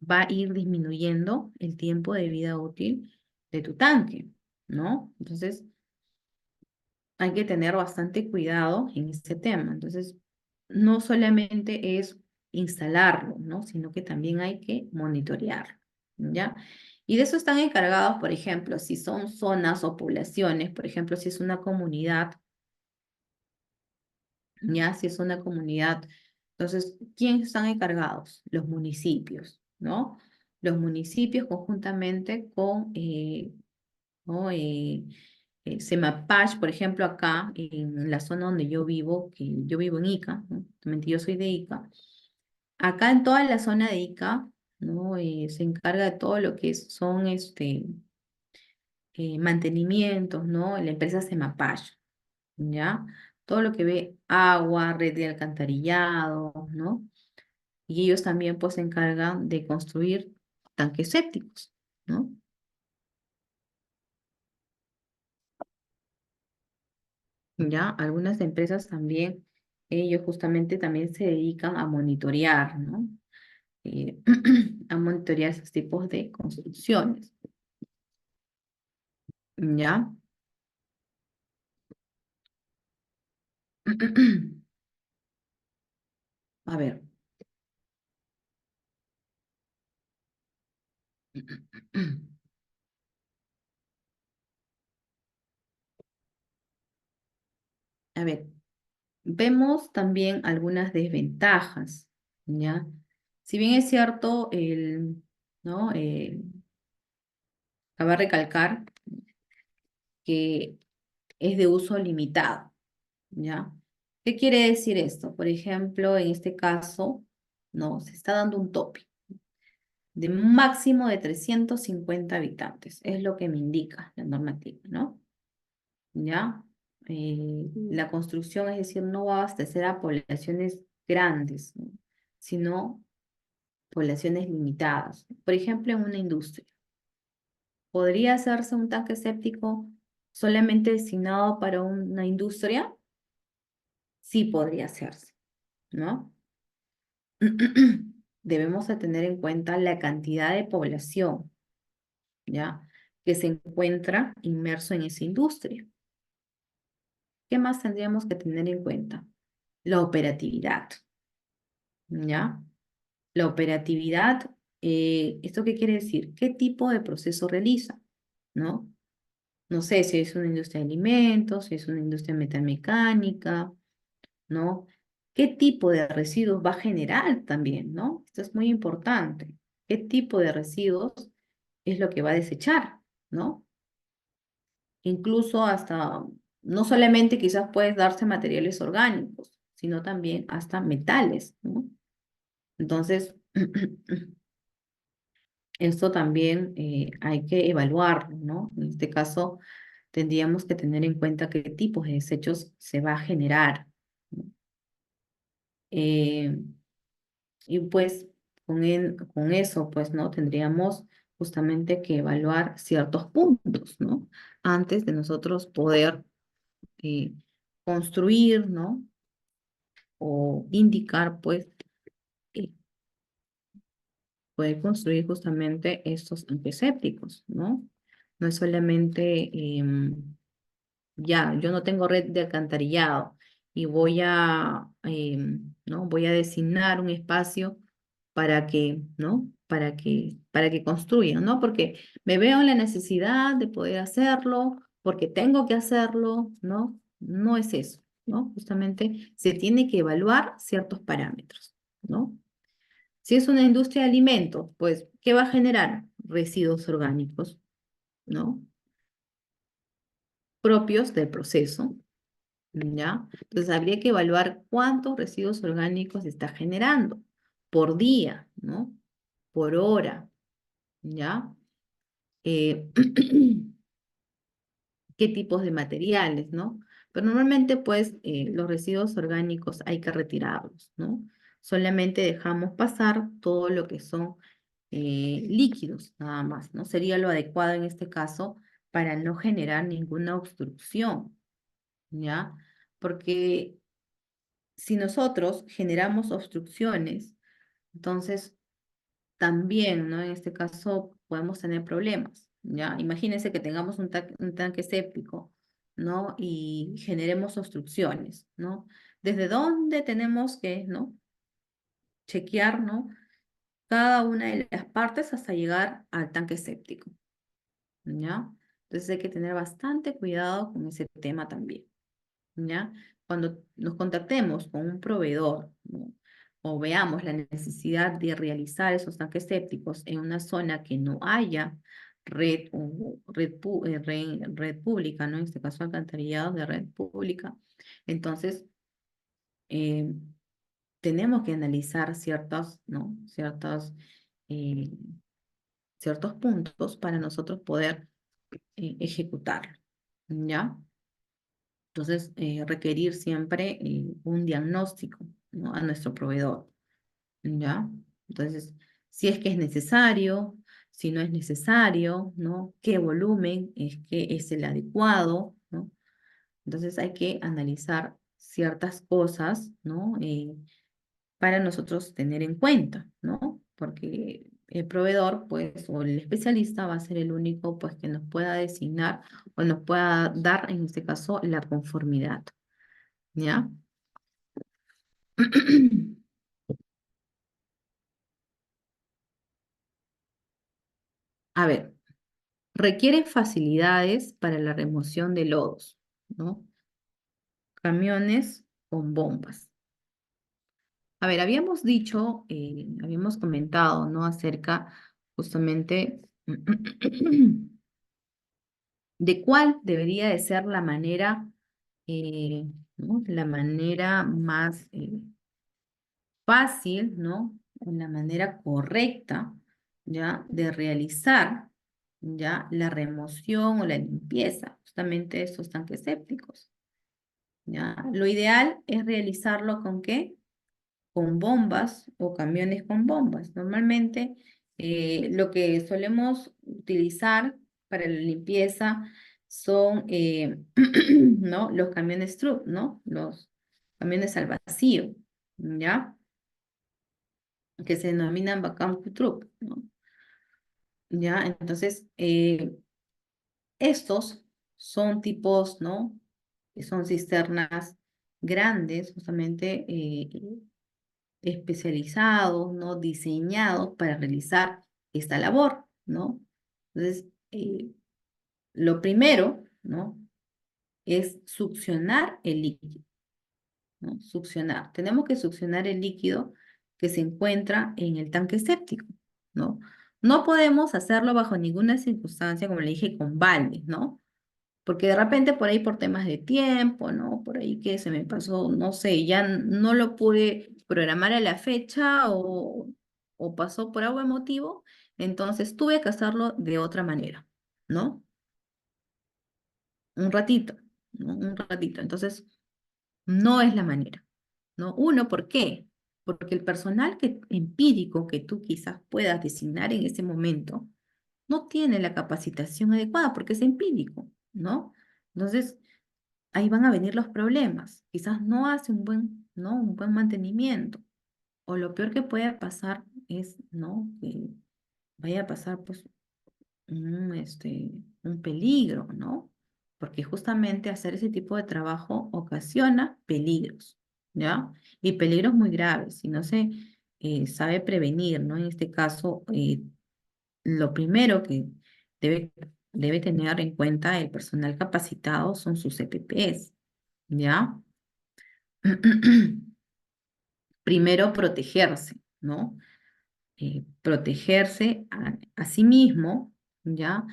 va a ir disminuyendo el tiempo de vida útil de tu tanque, ¿no? Entonces, hay que tener bastante cuidado en este tema. Entonces, no solamente es instalarlo, ¿no? Sino que también hay que monitorearlo, ¿ya? Y de eso están encargados, por ejemplo, si son zonas o poblaciones, por ejemplo, si es una comunidad, ¿ya? Si es una comunidad, entonces, ¿quiénes están encargados? Los municipios, ¿no? Los municipios conjuntamente con, ¿no? Semapash, por ejemplo, acá en la zona donde yo vivo, que yo vivo en Ica, ¿no? Realmente yo soy de Ica. Acá en toda la zona de Ica, ¿no? Se encarga de todo lo que son mantenimientos, ¿no? La empresa Semapash, ¿ya? Todo lo que ve agua, red de alcantarillado, ¿no? Y ellos también pues se encargan de construir tanques sépticos, ¿no? Ya, algunas empresas también, ellos justamente también se dedican a monitorear, ¿no? Eh, a monitorear esos tipos de construcciones, ¿ya? A ver, a ver, vemos también algunas desventajas, ¿ya? Si bien es cierto, ¿no? Cabe recalcar que es de uso limitado, ¿ya? ¿Qué quiere decir esto? Por ejemplo, en este caso, no, se está dando un tope de un máximo de 350 habitantes, es lo que me indica la normativa, ¿no? ¿Ya? La construcción, es decir, no va a abastecer a poblaciones grandes, ¿no? Sino poblaciones limitadas. Por ejemplo, en una industria. ¿Podría hacerse un tanque séptico solamente destinado para una industria? Sí podría hacerse, ¿no? Debemos de tener en cuenta la cantidad de población, ¿ya? Que se encuentra inmerso en esa industria. ¿Qué más tendríamos que tener en cuenta? La operatividad, ¿ya? La operatividad, ¿esto qué quiere decir? ¿Qué tipo de proceso realiza? ¿No? No sé si es una industria de alimentos, si es una industria metalmecánica, ¿no? ¿Qué tipo de residuos va a generar también, ¿no? Esto es muy importante. ¿Qué tipo de residuos es lo que va a desechar, ¿no? Incluso hasta, no solamente quizás puedes darse materiales orgánicos, sino también hasta metales, ¿no? Entonces, esto también hay que evaluarlo, ¿no? En este caso, tendríamos que tener en cuenta qué tipos de desechos se va a generar, ¿no? Eh, y pues con eso, pues, ¿no? Tendríamos justamente que evaluar ciertos puntos, ¿no? Antes de nosotros poder eh, construir, ¿no? O indicar, pues, eh, poder construir justamente estos antisépticos, ¿no? No es solamente ya, yo no tengo red de alcantarillado y ¿no? Voy a designar un espacio para que, ¿no? Para que construyan, ¿no? Porque me veo en la necesidad de poder hacerlo, porque tengo que hacerlo, ¿no? No es eso, ¿no? Justamente se tiene que evaluar ciertos parámetros, ¿no? Si es una industria de alimentos, pues, ¿qué va a generar? Residuos orgánicos, ¿no? Propios del proceso. ¿Ya? Entonces habría que evaluar cuántos residuos orgánicos está generando por día, ¿no? Por hora, ¿ya? Eh, ¿Qué tipos de materiales, ¿no? Pero normalmente, pues, los residuos orgánicos hay que retirarlos, ¿no? Solamente dejamos pasar todo lo que son líquidos, nada más, ¿no? Sería lo adecuado en este caso para no generar ninguna obstrucción, ¿ya? Porque si nosotros generamos obstrucciones, entonces también, ¿no? En este caso podemos tener problemas, ¿ya? Imagínense que tengamos un tanque séptico, ¿no? Y generemos obstrucciones, ¿no? ¿Desde dónde tenemos que, ¿no? Chequear, ¿no? Cada una de las partes hasta llegar al tanque séptico, ¿ya? Entonces hay que tener bastante cuidado con ese tema también. ¿Ya? Cuando nos contactemos con un proveedor, ¿no? O veamos la necesidad de realizar esos tanques sépticos en una zona que no haya red, o red pública, ¿no? En este caso, alcantarillados de red pública. Entonces, eh, tenemos que analizar ciertos, ¿no? Eh, ciertos puntos para nosotros poder ejecutarlo, ¿ya? Entonces, requerir siempre un diagnóstico, ¿no? A nuestro proveedor, ¿ya? Entonces, si es que es necesario, si no es necesario, ¿no? ¿Qué volumen es que es el adecuado, ¿no? Entonces hay que analizar ciertas cosas, ¿no? Para nosotros tener en cuenta, ¿no? Porque el proveedor, pues, o el especialista va a ser el único, pues, que nos pueda designar o nos pueda dar, en este caso, la conformidad. ¿Ya? A ver, requiere facilidades para la remoción de lodos, ¿no? Camiones con bombas. A ver, habíamos dicho, habíamos comentado, ¿no? Acerca justamente de cuál debería de ser la manera, ¿no? La manera más fácil, ¿no? O la manera correcta, ¿ya? De realizar, ¿ya? La remoción o la limpieza, justamente de estos tanques sépticos, ¿ya? Lo ideal es realizarlo ¿con qué? Con bombas o camiones con bombas. Normalmente, lo que solemos utilizar para la limpieza son, ¿no? Los camiones truck, ¿no? Los camiones al vacío, ¿ya? Que se denominan backcountry truck, ¿no? Ya, entonces, estos son tipos, ¿no? Que son cisternas grandes, justamente especializados, ¿no? Diseñados para realizar esta labor, ¿no? Entonces, lo primero, ¿no? Es succionar el líquido, ¿no? Succionar. Tenemos que succionar el líquido que se encuentra en el tanque séptico, ¿no? No podemos hacerlo bajo ninguna circunstancia, como le dije, con baldes, ¿no? Porque de repente por ahí por temas de tiempo, ¿no? Por ahí que se me pasó, no sé, ya no lo pude programar a la fecha o pasó por algún motivo, entonces tuve que hacerlo de otra manera, ¿no? un ratito, ¿no? Un ratito. Entonces, no es la manera, ¿no? Uno, ¿por qué? Porque el personal empírico que tú quizás puedas designar en ese momento no tiene la capacitación adecuada porque es empírico, ¿no? Entonces, ahí van a venir los problemas. Quizás no hace un buen, ¿no? Un buen mantenimiento. O lo peor que puede pasar es, ¿no? Que vaya a pasar, pues, un peligro, ¿no? Porque justamente hacer ese tipo de trabajo ocasiona peligros, ¿ya? Y peligros muy graves, si no se sabe prevenir, ¿no? En este caso, lo primero que debe, debe tener en cuenta el personal capacitado son sus EPPs, ¿ya? Primero, protegerse, ¿no? Protegerse a sí mismo, ¿ya?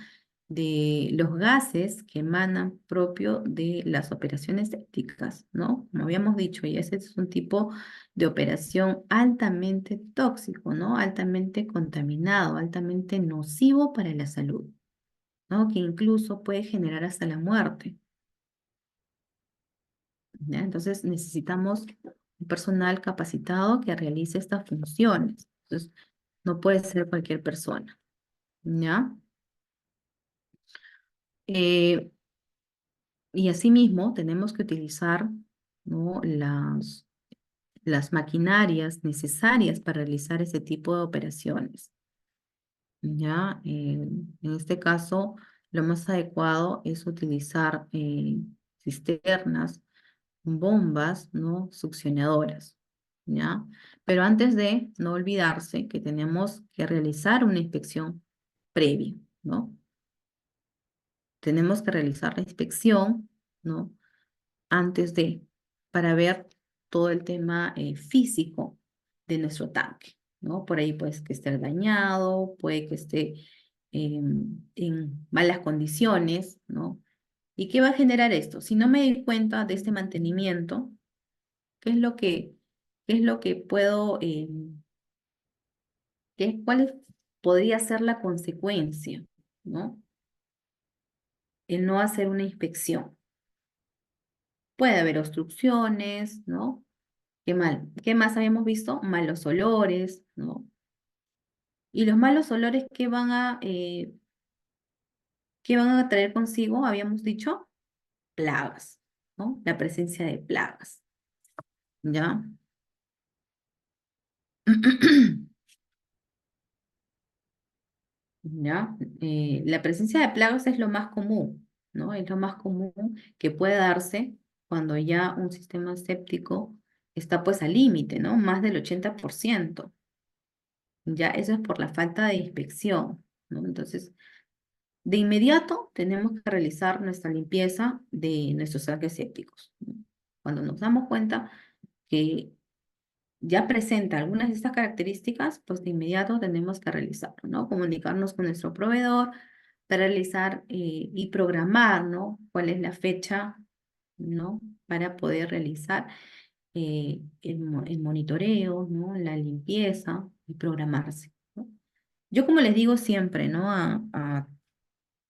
De los gases que emanan propio de las operaciones sépticas, ¿no? Como habíamos dicho, y ese es un tipo de operación altamente tóxico, ¿no? Altamente contaminado, altamente nocivo para la salud, ¿no? Que incluso puede generar hasta la muerte, ¿ya? Entonces necesitamos un personal capacitado que realice estas funciones. Entonces, no puede ser cualquier persona, ¿ya? Eh, y asimismo tenemos que utilizar, ¿no? Las maquinarias necesarias para realizar ese tipo de operaciones, ¿ya? En este caso, lo más adecuado es utilizar cisternas, bombas, ¿no? Succionadoras, ¿ya? Pero antes de no olvidarse que tenemos que realizar una inspección previa, ¿no? Tenemos que realizar la inspección, ¿no? Antes de, para ver todo el tema físico de nuestro tanque, ¿no? Por ahí pues que esté dañado, puede que esté en malas condiciones, ¿no? ¿Y qué va a generar esto? Si no me doy cuenta de este mantenimiento, ¿qué es lo que, qué es lo que puedo, podría ser la consecuencia, ¿no? El no hacer una inspección. Puede haber obstrucciones, ¿no? Qué mal. ¿Qué más habíamos visto? Malos olores, ¿no? Y los malos olores, qué van a traer consigo? Habíamos dicho plagas, ¿no? La presencia de plagas, ¿ya? ¿Ya? La presencia de plagas es lo más común, ¿no? Es lo más común que puede darse cuando ya un sistema séptico está pues al límite, ¿no? Más del 80%. Ya eso es por la falta de inspección, ¿no? Entonces, de inmediato tenemos que realizar nuestra limpieza de nuestros tanques sépticos, ¿no? Cuando nos damos cuenta que ya presenta algunas de estas características, pues de inmediato tenemos que realizarlo, ¿no? Comunicarnos con nuestro proveedor para realizar y programar, ¿no? Cuál es la fecha, ¿no? Para poder realizar el monitoreo, ¿no? La limpieza y programarse, ¿no? Yo como les digo siempre, ¿no? A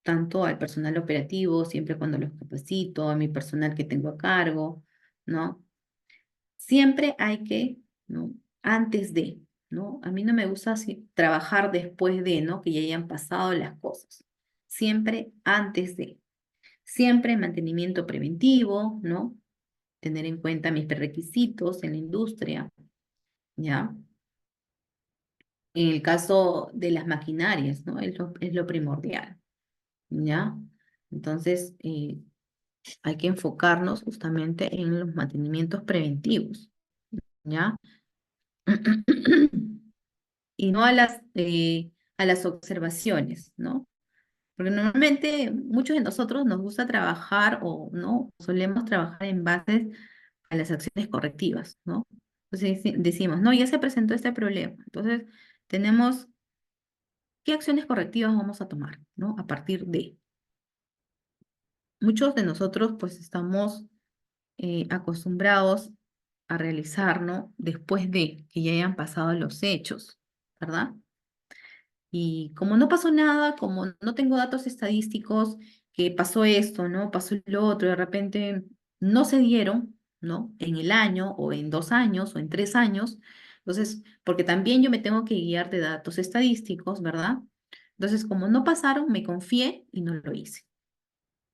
tanto al personal operativo, siempre cuando los capacito, a mi personal que tengo a cargo, ¿no? Siempre hay que, ¿no? Antes de, ¿no? A mí no me gusta trabajar después de, ¿no? Que ya hayan pasado las cosas. Siempre antes de. Siempre mantenimiento preventivo, ¿no? Tener en cuenta mis prerequisitos en la industria, ¿ya? En el caso de las maquinarias, ¿no? Es lo primordial, ¿ya? Entonces, hay que enfocarnos justamente en los mantenimientos preventivos, ¿ya? Y no a las observaciones, ¿no? Porque normalmente muchos de nosotros nos gusta trabajar o no solemos trabajar en base a las acciones correctivas, ¿no? Entonces decimos, no, ya se presentó este problema. Entonces, tenemos, ¿qué acciones correctivas vamos a tomar, ¿no? A partir de. Muchos de nosotros pues estamos acostumbrados a realizar, ¿no? Después de que ya hayan pasado los hechos, ¿verdad? Y como no pasó nada, como no tengo datos estadísticos que pasó esto, ¿no? Pasó lo otro, de repente no se dieron, ¿no? En el año o en 2 años o en 3 años. Entonces, porque también yo me tengo que guiar de datos estadísticos, ¿verdad? Entonces, como no pasaron, me confié y no lo hice,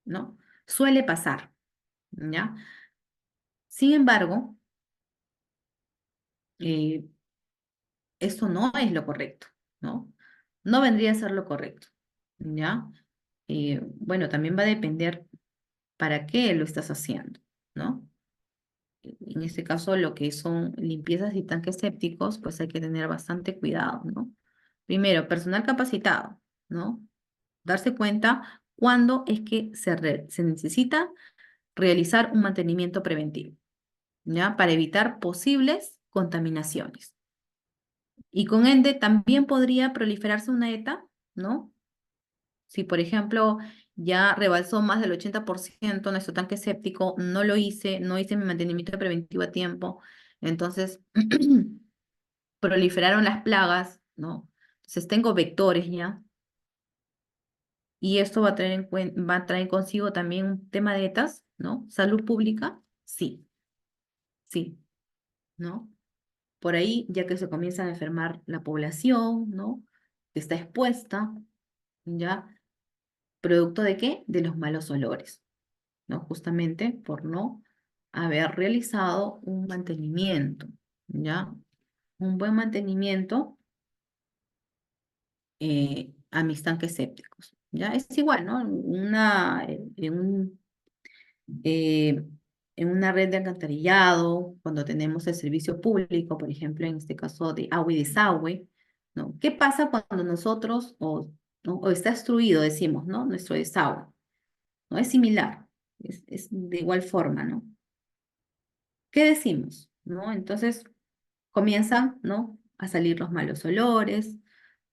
¿no? Suele pasar, ¿ya? Sin embargo, eh, esto no es lo correcto, ¿no? No vendría a ser lo correcto, ¿ya? Bueno, también va a depender para qué lo estás haciendo, ¿no? En este caso, lo que son limpiezas y tanques sépticos, pues hay que tener bastante cuidado, ¿no? Primero, personal capacitado, ¿no? Darse cuenta cuándo es que se necesita realizar un mantenimiento preventivo, ¿ya? Para evitar posibles contaminaciones. Y con ende también podría proliferarse una ETA, ¿no? Si, por ejemplo, ya rebalsó más del 80% nuestro tanque séptico, no hice mi mantenimiento preventivo a tiempo, entonces proliferaron las plagas, ¿no? Entonces tengo vectores ya, y esto va a traer consigo también un tema de ETAs, ¿no? Salud pública, sí, sí, ¿no? Por ahí, ya que se comienza a enfermar la población, ¿no? Que está expuesta, ¿ya? ¿Producto de qué? De los malos olores, ¿no? Justamente por no haber realizado un mantenimiento, ¿ya? Un buen mantenimiento a mis tanques sépticos, ¿ya? Es igual, ¿no? Eh, en una red de alcantarillado, cuando tenemos el servicio público, por ejemplo, en este caso de agua y desagüe, ¿no? ¿Qué pasa cuando nosotros, ¿no? O está obstruido, decimos, ¿no? Nuestro desagüe, ¿no? Es similar, es de igual forma, ¿no? ¿Qué decimos? ¿No? Entonces comienzan, ¿no? A salir los malos olores,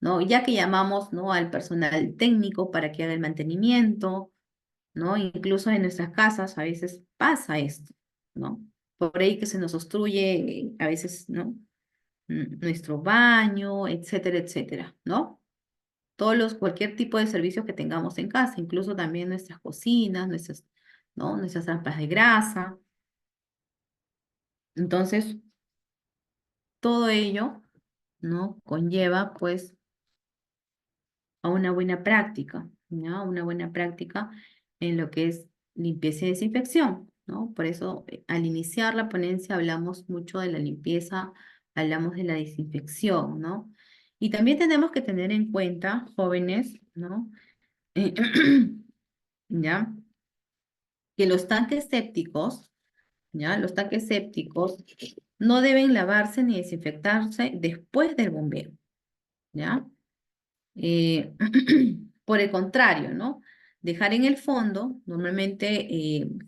¿no? Ya que llamamos, ¿no? Al personal técnico para que haga el mantenimiento, ¿no? Incluso en nuestras casas a veces pasa esto, ¿no? Por ahí que se nos obstruye a veces, ¿no? Nuestro baño, etcétera, etcétera, ¿no? Cualquier tipo de servicios que tengamos en casa, incluso también nuestras cocinas, ¿no? Nuestras trampas de grasa. Entonces, todo ello, ¿no? Conlleva, pues, a una buena práctica, ¿no? Una buena práctica en lo que es limpieza y desinfección, ¿no? Por eso, al iniciar la ponencia hablamos mucho de la limpieza, hablamos de la desinfección, ¿no? Y también tenemos que tener en cuenta, jóvenes, ¿no? Eh, ¿Ya? Que los tanques sépticos, ¿ya? Los tanques sépticos no deben lavarse ni desinfectarse después del bombeo, ¿ya? Eh, por el contrario, ¿no? Dejar en el fondo, normalmente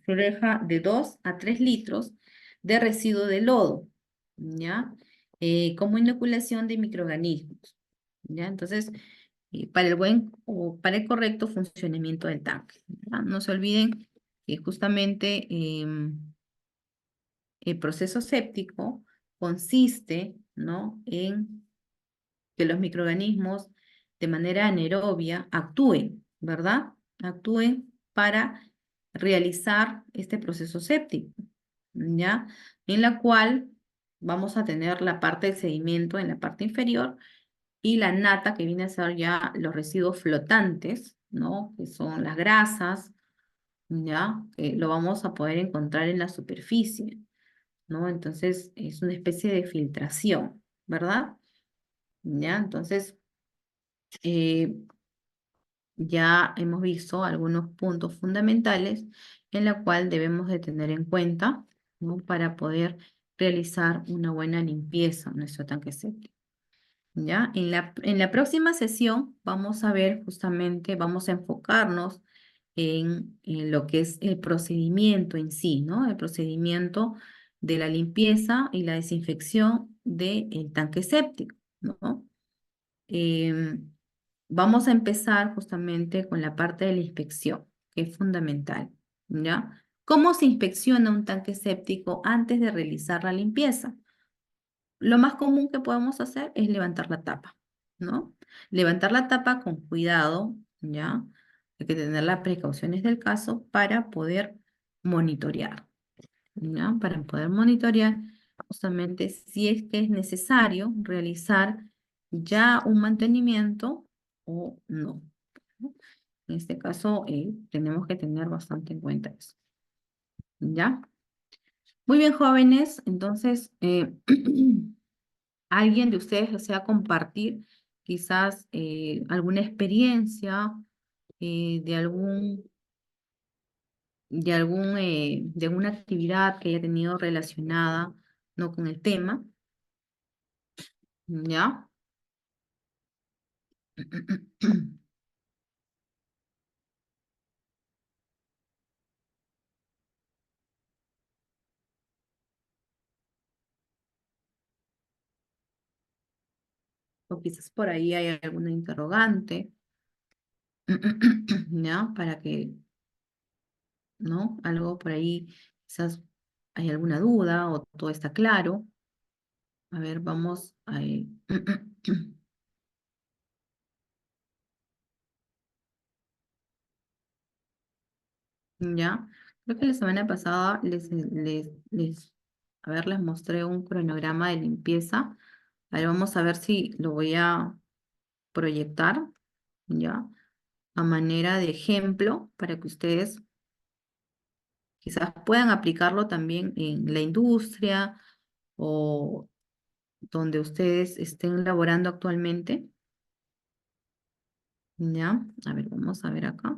se deja de 2 a 3 litros de residuo de lodo, ¿ya? Como inoculación de microorganismos, ¿ya? Entonces, para el buen o para el correcto funcionamiento del tanque, ¿ya? No se olviden que justamente el proceso séptico consiste, ¿no? En que los microorganismos de manera anaerobia actúen, ¿verdad? Actúen para realizar este proceso séptico, ¿ya? En la cual vamos a tener la parte del sedimento en la parte inferior y la nata que viene a ser ya los residuos flotantes, ¿no? Que son las grasas, ¿ya? Que lo vamos a poder encontrar en la superficie, ¿no? Entonces es una especie de filtración, ¿verdad? ¿Ya? Entonces, eh, ya hemos visto algunos puntos fundamentales en la cual debemos de tener en cuenta, ¿no? Para poder realizar una buena limpieza en nuestro tanque séptico. ¿Ya? En la próxima sesión vamos a ver justamente, vamos a enfocarnos en lo que es el procedimiento en sí, ¿no? El procedimiento de la limpieza y la desinfección del tanque séptico, ¿no? Em, Vamos a empezar justamente con la parte de la inspección, que es fundamental, ¿ya? ¿Cómo se inspecciona un tanque séptico antes de realizar la limpieza? Lo más común que podemos hacer es levantar la tapa, ¿no? Levantar la tapa con cuidado, ¿ya? Hay que tener las precauciones del caso para poder monitorear, ¿no? Para poder monitorear justamente si es que es necesario realizar ya un mantenimiento o no, ¿no? En este caso, tenemos que tener bastante en cuenta eso, ¿ya? Muy bien, jóvenes, entonces, alguien de ustedes desea compartir quizás alguna experiencia de de alguna actividad que haya tenido relacionada, ¿no? Con el tema, ¿ya? O quizás por ahí hay alguna interrogante, ¿ya? Para que, ¿no? Algo por ahí, quizás hay alguna duda o todo está claro. A ver, vamos a... ¿Ya? Creo que la semana pasada a ver, les mostré un cronograma de limpieza. A ver, vamos a ver si lo voy a proyectar, ¿ya? A manera de ejemplo para que ustedes quizás puedan aplicarlo también en la industria o donde ustedes estén laborando actualmente, ¿ya? A ver, vamos a ver acá.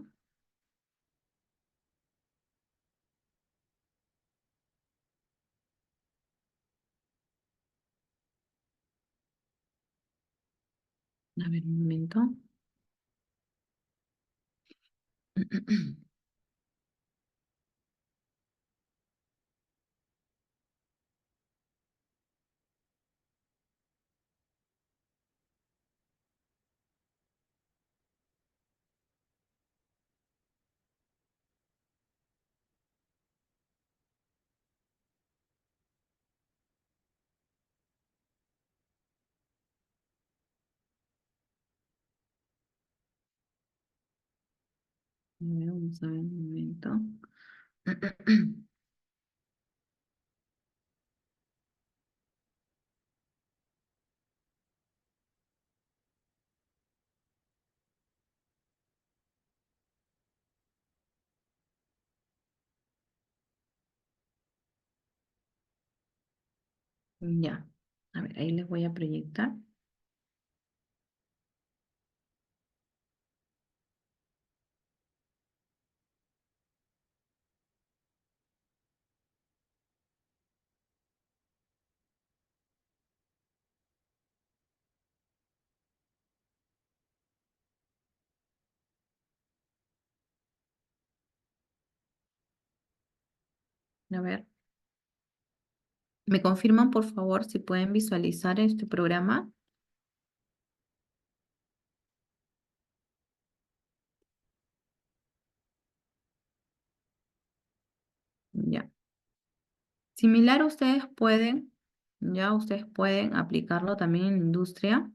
A ver, un momento. A ver, vamos a ver un momento. Ya. A ver, ahí les voy a proyectar. A ver, ¿me confirman por favor si pueden visualizar este programa? Ya. Similar, ustedes pueden aplicarlo también en industria,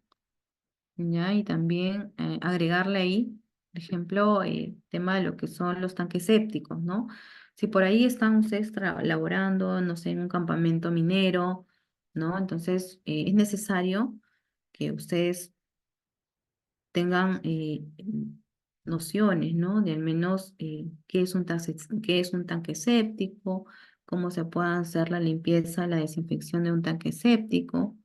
ya, y también agregarle ahí, por ejemplo, tema de lo que son los tanques sépticos, ¿no? Si por ahí están ustedes laborando, no sé, en un campamento minero, ¿no? Entonces, es necesario que ustedes tengan nociones, ¿no? De al menos qué es un tanque séptico, cómo se puede hacer la limpieza, la desinfección de un tanque séptico,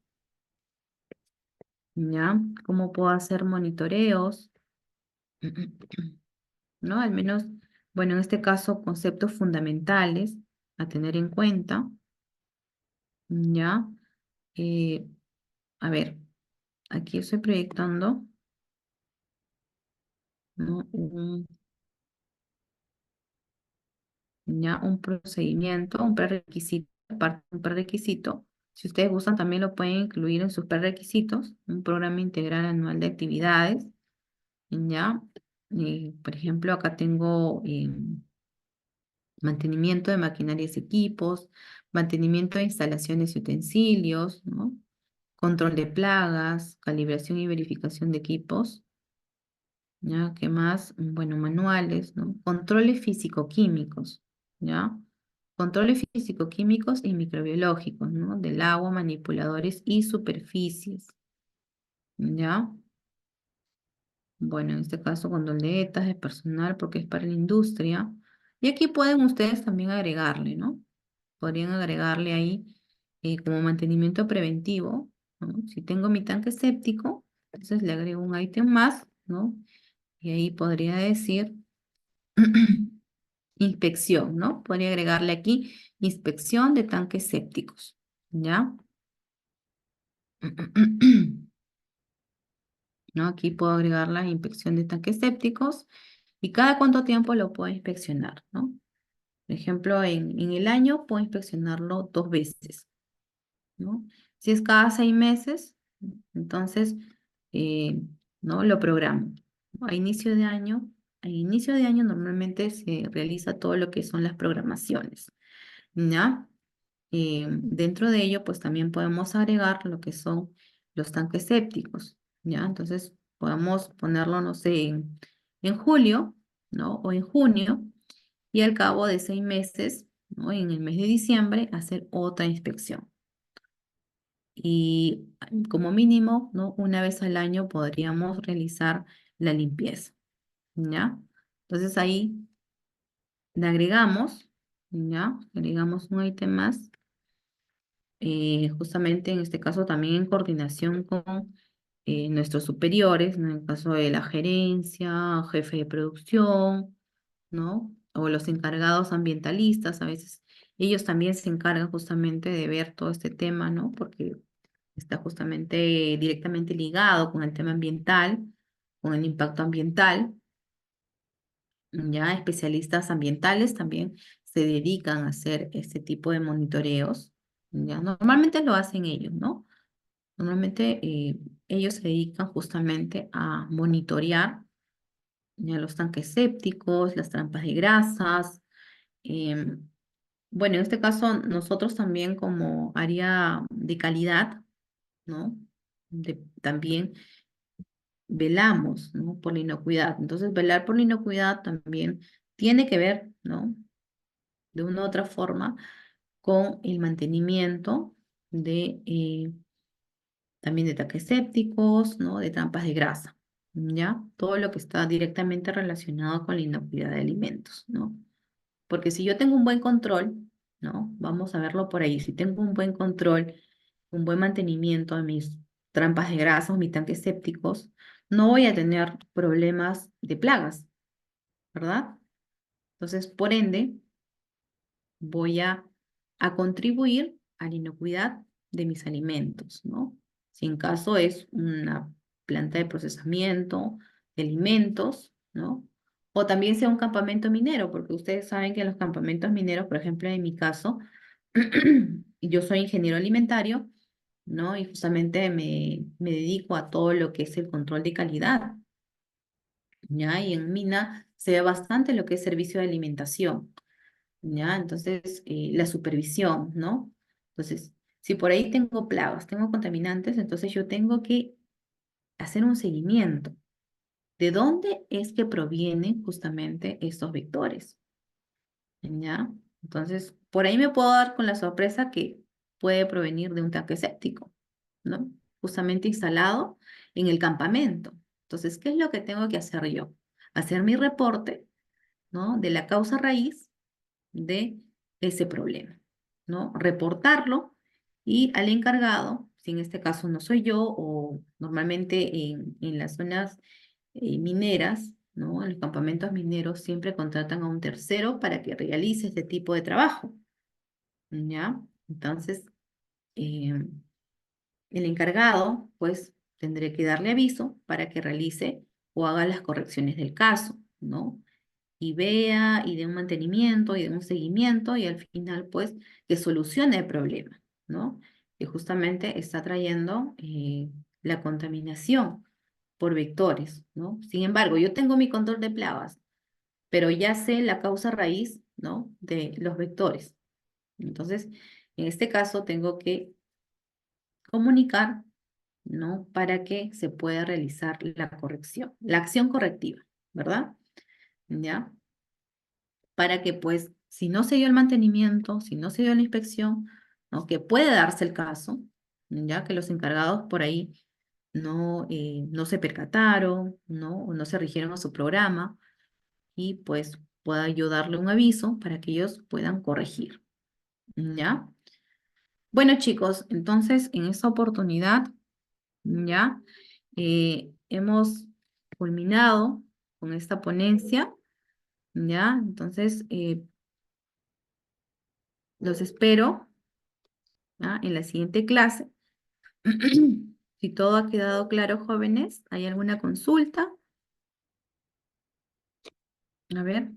¿ya? Cómo puedo hacer monitoreos, ¿no? Al menos, bueno, en este caso, conceptos fundamentales a tener en cuenta, ¿ya? Eh, a ver, aquí estoy proyectando, ¿no? Ya un procedimiento, un prerequisito, aparte de un prerequisito. Si ustedes gustan, también lo pueden incluir en sus prerequisitos, un programa integral anual de actividades, ¿ya? Por ejemplo, acá tengo mantenimiento de maquinarias y equipos, mantenimiento de instalaciones y utensilios, ¿no? Control de plagas, calibración y verificación de equipos, ¿Ya? ¿Qué más? Bueno, manuales, ¿no? Controles físico-químicos, ¿ya? Controles físico-químicos y microbiológicos, ¿no? Del agua, manipuladores y superficies, ¿ya? Bueno, en este caso, condoletas de personal porque es para la industria. Y aquí pueden ustedes también agregarle, ¿no? Podrían agregarle ahí como mantenimiento preventivo, ¿no? Si tengo mi tanque séptico, entonces le agrego un ítem más, ¿no? Y ahí podría decir inspección, ¿no? Podría agregarle aquí inspección de tanques sépticos, ¿ya? ¿No? Aquí puedo agregar la inspección de tanques sépticos y cada cuánto tiempo lo puedo inspeccionar, ¿no? Por ejemplo, en el año puedo inspeccionarlo 2 veces, ¿no? Si es cada 6 meses, entonces, eh, ¿no? Lo programo. ¿No? A inicio de año normalmente se realiza todo lo que son las programaciones, ¿ya? Dentro de ello, pues también podemos agregar lo que son los tanques sépticos, ¿ya? Entonces, podemos ponerlo, no sé, en julio, ¿no? O en junio, y al cabo de 6 meses, ¿no? En el mes de diciembre, hacer otra inspección. Y como mínimo, ¿no? Una vez al año podríamos realizar la limpieza, ¿ya? Entonces ahí le agregamos, ¿ya? Agregamos un ítem más, justamente en este caso también en coordinación con nuestros superiores, ¿no? En el caso de la gerencia, jefe de producción, ¿no? O los encargados ambientalistas, a veces ellos también se encargan justamente de ver todo este tema, ¿no? Porque está justamente directamente ligado con el tema ambiental, con el impacto ambiental. Ya especialistas ambientales también se dedican a hacer este tipo de monitoreos. Ya normalmente lo hacen ellos, ¿no? Normalmente ellos se dedican justamente a monitorear ya los tanques sépticos, las trampas de grasas. em, bueno, en este caso nosotros también como área de calidad, ¿no? También velamos, ¿no? Por la inocuidad. Entonces, velar por la inocuidad también tiene que ver, ¿no? De una u otra forma con el mantenimiento de también de tanques sépticos, ¿no? De trampas de grasa, ¿ya? Todo lo que está directamente relacionado con la inocuidad de alimentos, ¿no? Porque si yo tengo un buen control, ¿no? Vamos a verlo por ahí. Si tengo un buen control, un buen mantenimiento de mis trampas de grasa, mis tanques sépticos, no voy a tener problemas de plagas, ¿verdad? Entonces, por ende, voy a contribuir a la inocuidad de mis alimentos, ¿no? Si en caso es una planta de procesamiento de alimentos, ¿no? O también sea un campamento minero, porque ustedes saben que en los campamentos mineros, por ejemplo, en mi caso, yo soy ingeniero alimentario, ¿no? Y justamente me dedico a todo lo que es el control de calidad, ¿ya? Y en mina se ve bastante lo que es servicio de alimentación. ¿Ya? Entonces, la supervisión, ¿no? Entonces, si por ahí tengo plagas, tengo contaminantes, entonces yo tengo que hacer un seguimiento. ¿De dónde es que provienen justamente estos vectores? ¿Ya? Entonces, por ahí me puedo dar con la sorpresa que puede provenir de un tanque séptico, ¿no? Justamente instalado en el campamento. Entonces, ¿qué es lo que tengo que hacer yo? Hacer mi reporte, ¿no? De la causa raíz de ese problema, ¿no? Reportarlo y al encargado, si en este caso no soy yo o normalmente en las zonas mineras, ¿no? En los campamentos mineros siempre contratan a un tercero para que realice este tipo de trabajo, ¿ya? Entonces, eh, el encargado, pues, tendré que darle aviso para que realice o haga las correcciones del caso, ¿no? Y vea y dé un mantenimiento y dé un seguimiento y al final pues que solucione el problema, ¿no? Que justamente está trayendo la contaminación por vectores, ¿no? Sin embargo, yo tengo mi control de plagas, pero ya sé la causa raíz, ¿no? De los vectores. Entonces, en este caso tengo que comunicar, ¿no? Para que se pueda realizar la corrección, la acción correctiva, ¿verdad? ¿Ya? Para que pues si no se dio el mantenimiento, si no se dio la inspección, ¿no? Que puede darse el caso, ya que los encargados por ahí no se percataron, ¿no? O no se rigieron a su programa y pues pueda yo darle un aviso para que ellos puedan corregir, ¿ya? Bueno chicos, entonces en esta oportunidad, ¿ya? Hemos culminado con esta ponencia, ¿ya? Entonces, los espero, ¿ya? En la siguiente clase. Si todo ha quedado claro, jóvenes, ¿hay alguna consulta? A ver,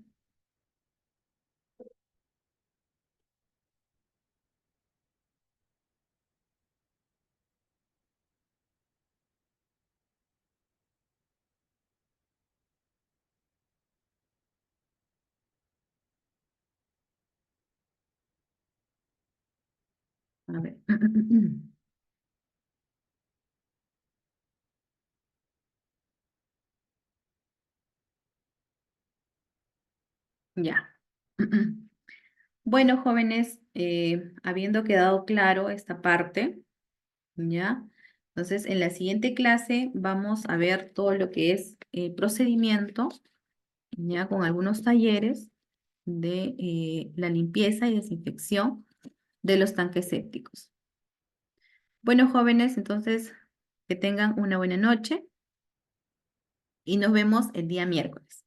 a ver. Ya. Bueno, jóvenes, habiendo quedado claro esta parte, ¿ya? Entonces, en la siguiente clase vamos a ver todo lo que es procedimiento, ¿ya? Con algunos talleres de la limpieza y desinfección de los tanques sépticos. Bueno, jóvenes, entonces, que tengan una buena noche y nos vemos el día miércoles.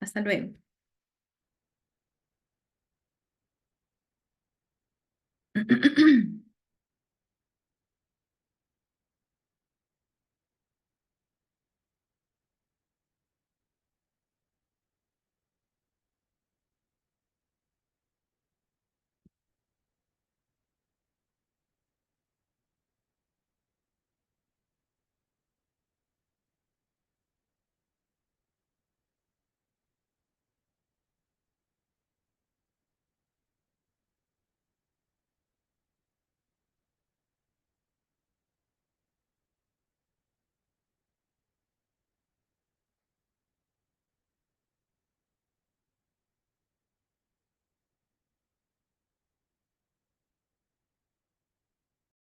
Hasta luego.